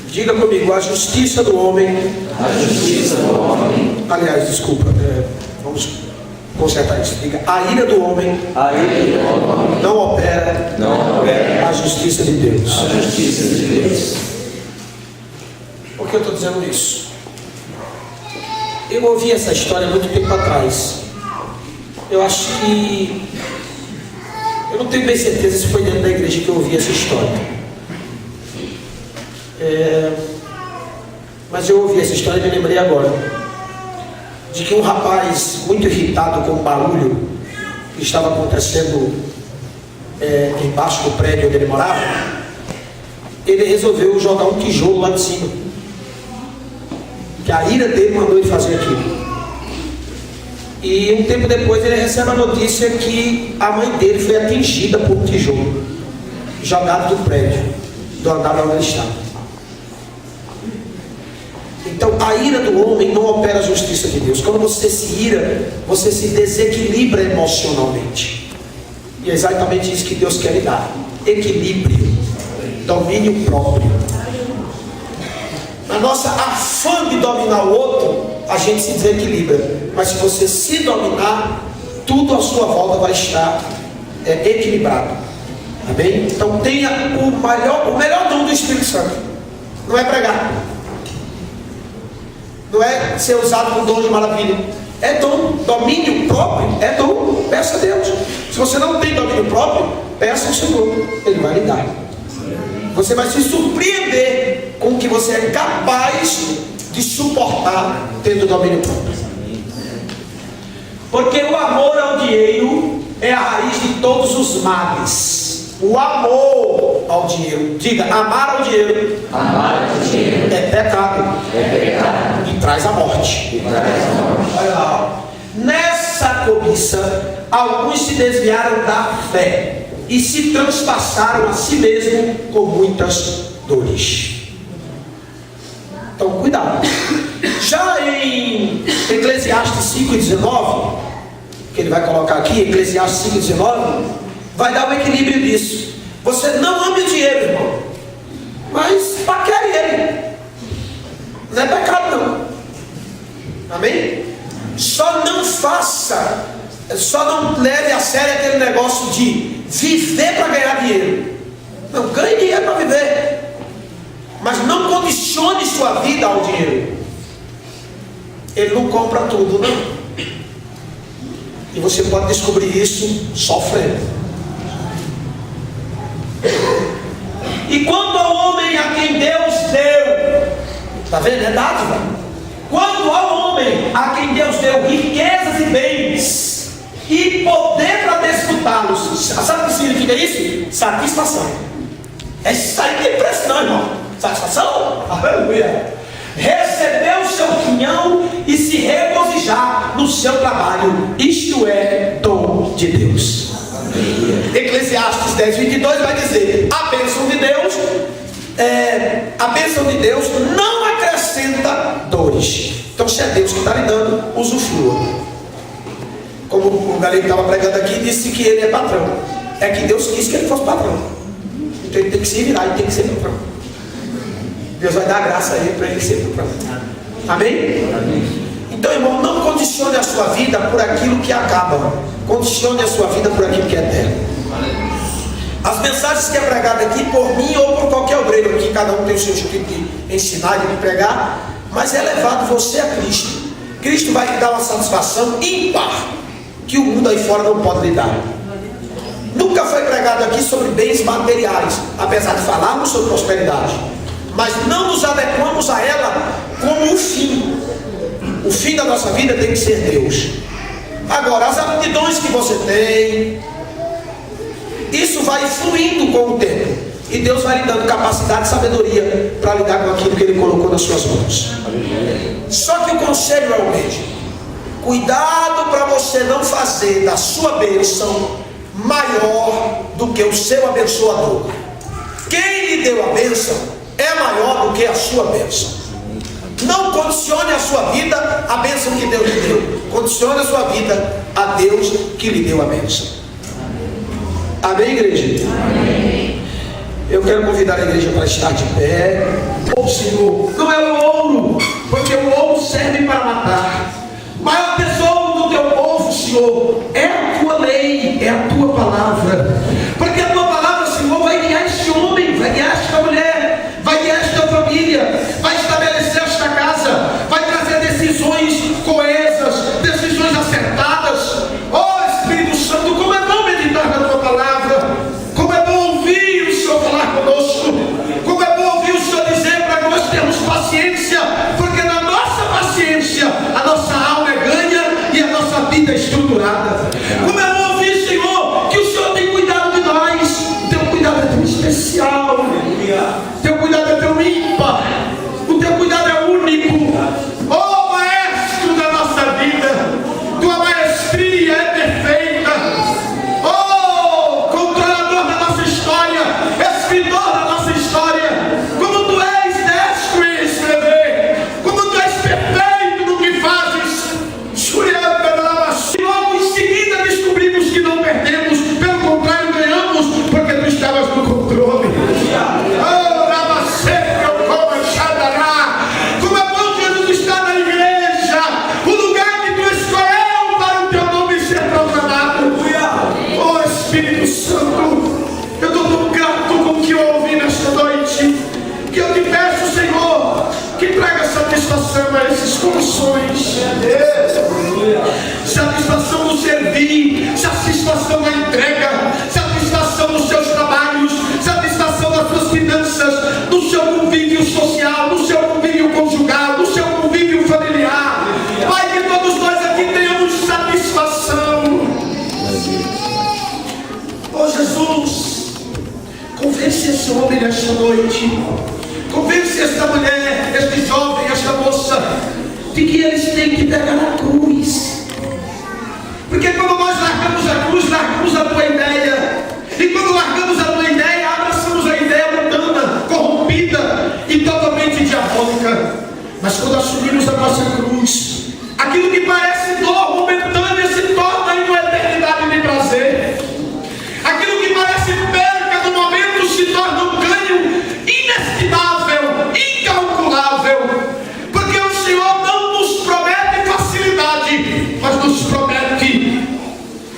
Diga comigo: a justiça do homem. Aliás, desculpa, vamos consertar isso. Diga: a ira do homem não opera a justiça de Deus. Por que eu estou dizendo isso? Eu ouvi essa história muito tempo atrás. Eu acho que... eu não tenho bem certeza se foi dentro da igreja que eu ouvi essa história. Mas eu ouvi essa história e me lembrei agora de que um rapaz muito irritado com o barulho que estava acontecendo embaixo do prédio onde ele morava, ele resolveu jogar um tijolo lá de cima, que a ira dele mandou ele fazer aquilo. E um tempo depois ele recebe a notícia que a mãe dele foi atingida por um tijolo jogado do prédio, do andar onde ele estava. Então a ira do homem não opera a justiça de Deus. Quando você se ira, você se desequilibra emocionalmente. E é exatamente isso que Deus quer lhe dar: equilíbrio, domínio próprio. Na nossa afã de dominar o outro, a gente se desequilibra. Mas se você se dominar, tudo à sua volta vai estar equilibrado. Amém? Então tenha o melhor dom do Espírito Santo. Não é pregar, não é ser usado com dom de maravilha, é dom. Domínio próprio é dom. Peça a Deus. Se você não tem domínio próprio, peça ao Senhor, Ele vai lhe dar. Você vai se surpreender com o que você é capaz de suportar tendo domínio próprio. Porque o amor ao dinheiro é a raiz de todos os males. O amor ao dinheiro, diga: amar ao dinheiro, é pecado, e traz a morte. Olha lá, nessa cobiça, alguns se desviaram da fé e se transpassaram a si mesmo com muitas dores. Então, cuidado. Já em Eclesiastes 5,19, que ele vai colocar aqui, Eclesiastes 5,19, vai dar um equilíbrio disso. Você não ame o dinheiro, irmão, mas paquere ele. Não é pecado, não. Amém? Só não leve a sério aquele negócio de viver para ganhar dinheiro. Não, ganhe dinheiro para viver, mas não condicione sua vida ao dinheiro. Ele não compra tudo, não. E você pode descobrir isso sofrendo. E quanto ao homem a quem Deus deu, está vendo? É dádiva. Quanto ao homem a quem Deus deu riquezas e bens e poder para desfrutá-los, sabe o que significa isso? Satisfação. É isso aí que tem preço, não, irmão. Satisfação? Aleluia. receber o seu quinhão e se regozijar no seu trabalho. Isto é dom de Deus. Eclesiastes 10:22 vai dizer: a bênção de Deus não acrescenta dores. Então, se é Deus que está lhe dando, usufrua. Como o galego estava pregando aqui, disse que ele é patrão. É que Deus quis que ele fosse patrão. Então ele tem que se virar, ele tem que ser patrão. Deus vai dar graça a ele para ele ser patrão. Amém? Então, irmão, não condicione a sua vida por aquilo que acaba. Condicione a sua vida por aquilo que é eterno. As mensagens que é pregada aqui por mim ou por qualquer obreiro aqui, cada um tem o seu jeito de ensinar e de pregar, mas é levado você a Cristo. Cristo vai lhe dar uma satisfação ímpar que o mundo aí fora não pode lhe dar. Nunca foi pregado aqui sobre bens materiais, apesar de falarmos sobre prosperidade, mas não nos adequamos a ela como o fim. O fim da nossa vida tem que ser Deus. Agora, as aptidões que você tem, isso vai fluindo com o tempo, e Deus vai lhe dando capacidade e sabedoria para lidar com aquilo que Ele colocou nas suas mãos. Só que o conselho é o mesmo: cuidado para você não fazer da sua bênção maior do que o seu abençoador. Quem lhe deu a bênção é maior do que a sua bênção. Não condicione a sua vida à bênção que Deus lhe deu. Condicione a sua vida a Deus que lhe deu a bênção. Amém, igreja? Amém. Eu quero convidar a igreja para estar de pé. O Senhor não é o ouro, porque o ouro serve para matar. O maior tesouro do teu povo, Senhor, é a tua lei, é a tua palavra. Porque a tua palavra, Senhor, vai guiar este homem, vai guiar esta mulher, vai guiar esta família, vai estabelecer esta casa, vai trazer decisões coesas, decisões acertadas. Oh Espírito Santo, como é bom meditar na tua palavra, como é bom ouvir o Senhor falar conosco, como é bom ouvir o Senhor dizer para nós termos paciência, porque na nossa paciência a nossa alma é ganha e a nossa vida é estruturada. Como é bom ouvir, Senhor, que o Senhor tem cuidado de nós. O teu cuidado é tão especial, o teu cuidado é tão ímpar, o teu cuidado é único. Oh Maestro da nossa vida, tua maestria é perfeita. Oh controlador da nossa história, escritor da nossa história, como tu és destro em escrever, como tu és perfeito no que fazes. E logo em seguida descobrimos que não perdemos, pelo contrário ganhamos, porque tu estavas no controle. Como é bom Jesus estar na igreja, o lugar que tu escolheu para o teu nome ser proclamado. Oh Espírito Santo, eu estou tão grato com o que eu ouvi nesta noite, que eu te peço, Senhor, que traga satisfação a esses corações. Satisfação no servir, satisfação na entrega, satisfação nos seus trabalhos, satisfação nas suas finanças, no seu convívio social, no seu convívio conjugal, no seu convívio familiar. Pai, que todos nós aqui tenhamos satisfação. Oh Jesus, convence esse homem nesta noite, convence esta mulher, este jovem, esta moça, de que eles têm que pegar a cruz. Porque quando nós largamos a cruz, largamos a tua ideia. E quando largamos a tua ideia, abraçamos a ideia mundana, corrompida e totalmente diabólica. Mas quando assumimos a nossa cruz, aquilo que parece dor momentânea se torna em uma eternidade de prazer. Aquilo que parece perca no momento se torna um ganho inestimável, incalculável. Porque o Senhor não nos promete facilidade, mas nos promete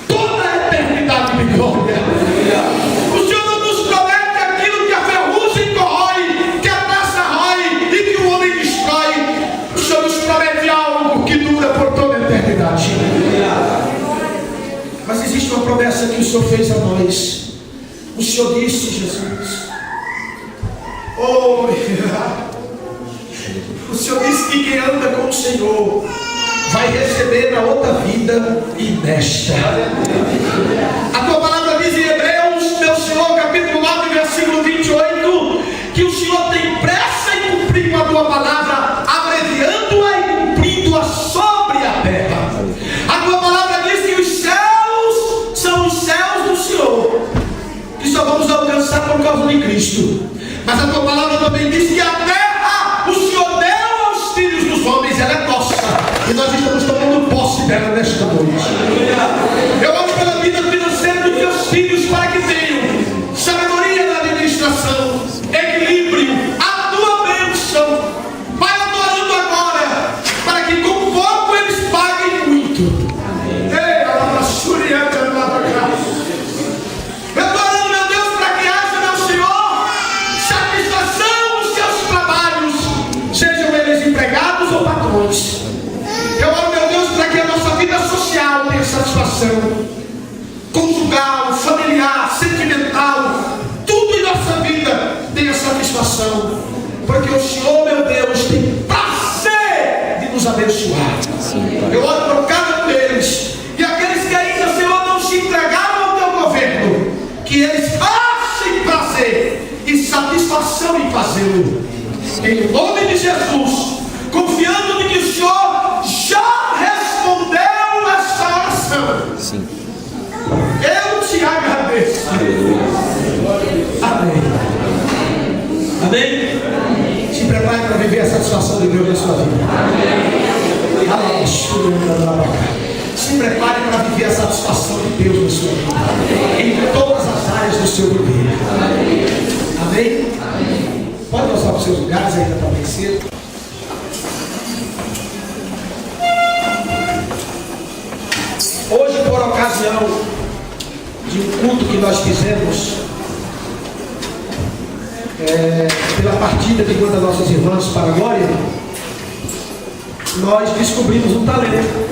toda a eternidade de glória. O Senhor não nos promete aquilo que a ferrugem corrói, que a traça rói e que o homem destrói. O Senhor nos promete algo que dura por toda a eternidade. Mas existe uma promessa que o Senhor fez a nós. O Senhor disse, Jesus, o Senhor disse que quem anda com o Senhor vai receber na outra vida e nesta. A tua palavra diz em Hebreus, meu Senhor, capítulo 9, versículo 28, que o Senhor tem pressa em cumprir com a tua palavra, Cristo. Mas a tua palavra também diz que a terra o Senhor deu aos filhos dos homens, ela é nossa. E nós estamos tomando posse dela nesta noite. Eu oro pela vida financeira dos teus filhos para que tenham sabedoria na administração, equilíbrio, a tua bênção. Vai adorando agora, para que com pouco eles paguem muito. Ei, eu estou orando, meu Deus, para que haja, meu Senhor, satisfação nos seus trabalhos, sejam eles empregados ou patrões. Eu oro, meu Deus, para que a nossa vida social tenha satisfação, conjugal, familiar, sentimental, tudo em nossa vida tenha satisfação, porque o Senhor, meu Deus, tem prazer de nos abençoar. Eu oro por cada um deles, e aqueles que ainda, Senhor, não se entregaram ao teu governo, que eles achem prazer e satisfação em fazê-lo, em nome de Jesus, confiando em que o Senhor já respondeu esta oração. Sim. Eu te agradeço. Amém. Amém. Se prepare para viver a satisfação de Deus na sua vida. Amém. Se prepare para viver a satisfação de Deus na sua vida, em todas as áreas do seu viver. Amém? Pode passar para os seus lugares, ainda está bem cedo. Hoje, por ocasião de um culto que nós fizemos, pela partida de uma das nossas irmãs para a glória, nós descobrimos um talento.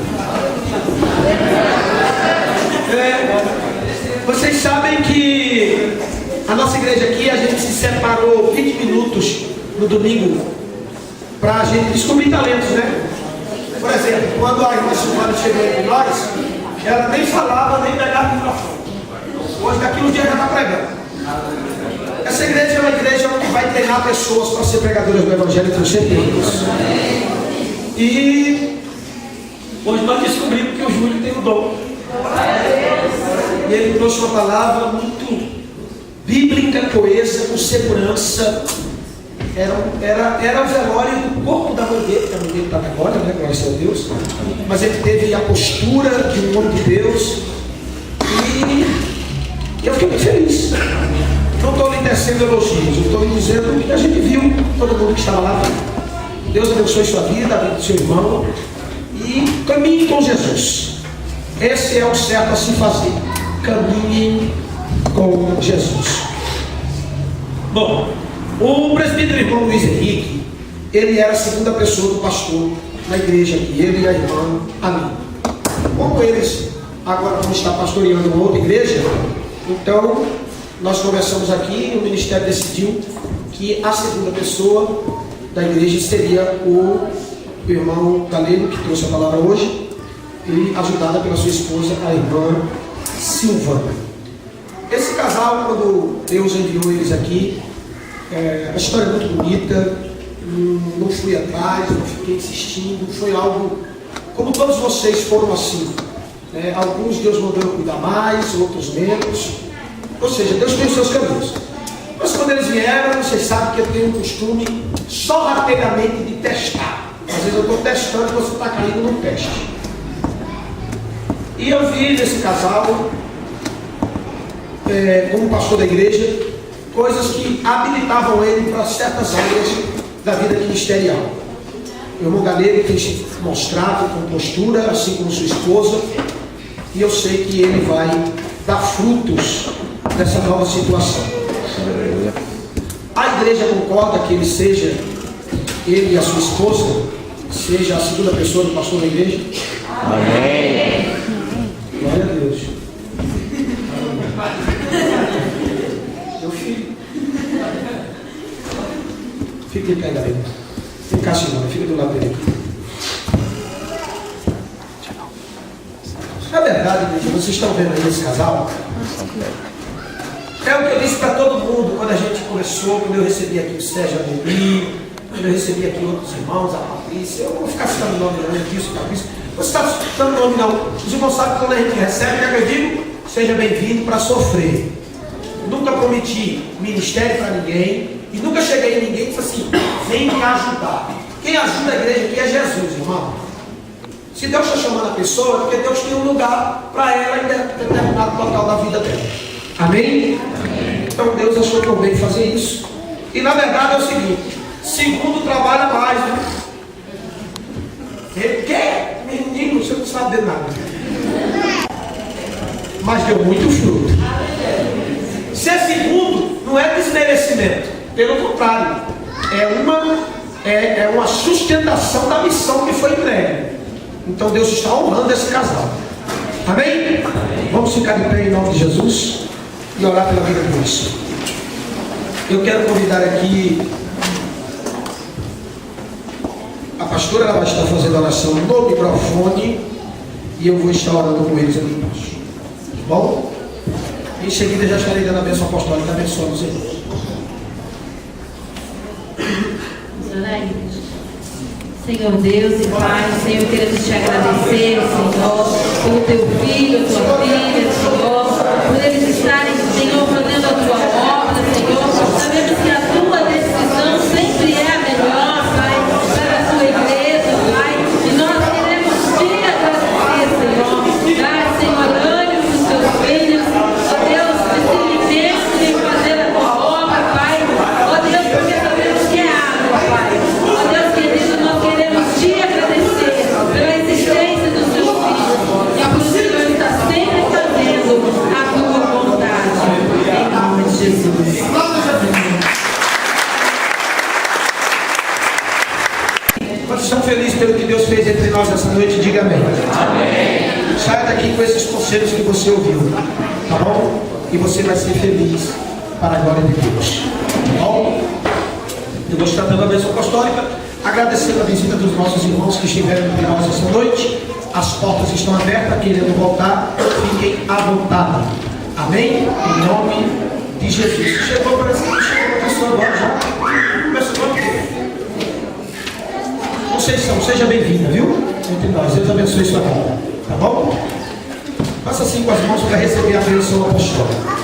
Vocês sabem que a nossa igreja aqui, a gente se separou 20 minutos no domingo para a gente descobrir talentos, né? Por exemplo, quando a irmã Silvana chegou entre nós, ela nem falava, nem pegava o microfone. Hoje, daqui um dia, já está pregando. Essa igreja é uma igreja que vai treinar pessoas para ser pregadoras do Evangelho, tenho certeza disso. E hoje nós descobrimos que o Júlio tem o dom. E ele trouxe uma palavra muito bíblica, coesa, com segurança. Era o velório do corpo da mãe dele, que a mãe dele está agora, né? Graças a Deus. Mas ele teve a postura de um homem de Deus. E eu fiquei muito feliz. Não estou lhe tecendo elogios, estou lhe dizendo que a gente viu, todo mundo que estava lá. Deus abençoe sua vida, a vida do seu irmão. E caminhe com Jesus. Esse é o certo a se fazer. Caminhe com Jesus. Bom, o presbítero irmão Luiz Henrique, ele era a segunda pessoa do pastor na igreja aqui, ele e a irmã Aline. Como eles agora vão estar pastoreando uma outra igreja, então nós conversamos aqui e o ministério decidiu que a segunda pessoa da igreja seria o irmão Galeno, que trouxe a palavra hoje, e ajudada pela sua esposa, a irmã Silvana. Esse casal, quando Deus enviou eles aqui, a história é muito bonita, não fui atrás, não fiquei insistindo, foi algo, como todos vocês foram assim, né? Alguns Deus mandou eu cuidar mais, outros menos, ou seja, Deus tem os seus caminhos. Mas quando eles vieram, vocês sabem que eu tenho um costume sorrateiramente de testar. Às vezes eu estou testando e você está caindo num teste. E eu vi nesse casal, como pastor da igreja, coisas que habilitavam ele para certas áreas da vida ministerial. O irmão Galeno tem se mostrado com postura, assim como sua esposa, e eu sei que ele vai dar frutos dessa nova situação. A igreja concorda que ele e a sua esposa, seja a segunda pessoa do pastor da igreja? Amém. Glória a Deus. Meu filho. Fique de pé, galera. Vem cá, Simone, fica do lado dele aqui. Na verdade, igreja, vocês estão vendo aí esse casal? É o que eu disse para todo mundo quando a gente começou, quando eu recebi aqui o Sérgio Ademir, quando eu recebi aqui outros irmãos, a Patrícia. Eu não vou ficar citando o nome não, disso, Patrícia. Você está citando o nome não. Os irmãos sabem que quando a gente recebe, que eu digo, seja bem-vindo para sofrer. nunca prometi ministério para ninguém, e nunca cheguei em ninguém e disse assim: vem cá ajudar. Quem ajuda a igreja aqui é Jesus, irmão. Se Deus está chamando a pessoa, é porque Deus tem um lugar para ela em determinado local da vida dela. Amém? Então Deus achou por bem fazer isso. E na verdade é o seguinte: segundo trabalha mais, né? Ele quer, menino, você não sabe de nada. Mas deu muito fruto. Ser segundo não é desmerecimento, pelo contrário, é uma sustentação da missão que foi entregue. Então Deus está honrando esse casal. Amém? Vamos ficar de pé em nome de Jesus e orar pela vida deles. Eu quero convidar aqui a pastora, ela vai estar fazendo oração no microfone e eu vou estar orando com eles aqui embaixo. Tá bom? Em seguida já estarei dando a bênção apostólica, abençoando os irmãos. Senhor Deus e Pai, Senhor, queremos te agradecer, Senhor, pelo teu filho, a tua filha, Senhor, por eles estarem, Senhor, fazendo a tua obra, Senhor. Sabemos que a tua decisão sempre é a melhor, Pai, para a tua igreja, Pai, e nós queremos te agradecer, Senhor. Dá, Senhor, ânimo para os teus filhos, ó Deus, discernimento em fazer a tua obra, Pai, ó Deus, porque sabemos que é água, Pai, ó Deus querido, nós queremos te agradecer pela existência dos teus filhos e por o Senhor está sempre fazendo a tua vontade, em nome de Jesus. Quantos estão felizes pelo que Deus fez entre nós essa noite? Diga amém. Amém. Saia daqui com esses conselhos que você ouviu, tá bom? E você vai ser feliz para a glória de Deus, tá bom? Eu vou estar dando a bênção apostólica, agradecendo a visita dos nossos irmãos que estiveram entre nós essa noite. As portas estão abertas, querendo voltar, fiquem à vontade. Amém? Em nome de Jesus. Chegou, parece que chegou uma pessoa agora já. Começa agora. Conceição, seja bem-vinda, viu? Entre nós, Deus abençoe sua vida, tá bom? Faça assim com as mãos para receber a bênção apostólica.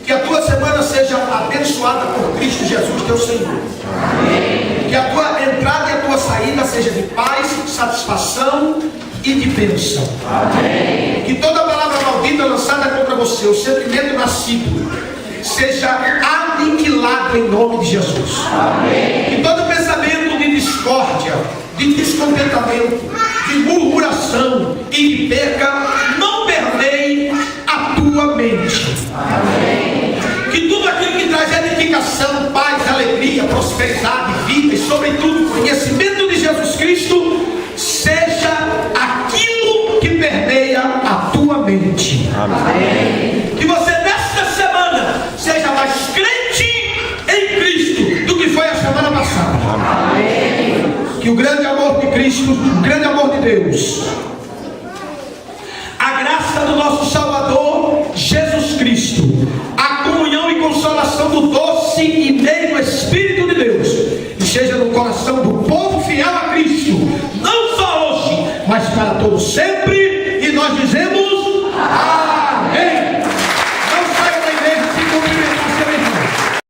Que a tua semana seja abençoada por Cristo Jesus, teu Senhor. Amém. Que a tua entrada e a tua saída seja de paz, satisfação e de bênção. Amém. Que toda palavra maldita lançada contra você, o sentimento nascido, seja aniquilado em nome de Jesus. Amém. Que todo pensamento de discórdia, de descontentamento, de murmuração e de perca não permeie a tua mente. Amém. Que tudo aquilo que traz edificação, paz, alegria, prosperidade, vida e sobretudo conhecimento de Jesus Cristo seja aquilo que permeia a tua mente. Amém. Que você nesta semana seja mais crente em Cristo do que foi a semana passada. Amém. Que o grande amor de Cristo, o grande amor de Deus, a graça do nosso Salvador Jesus Cristo, a comunhão e consolação do doce e meio Espírito de Deus esteja no coração do povo fiel a Cristo, não só hoje, mas para todo sempre.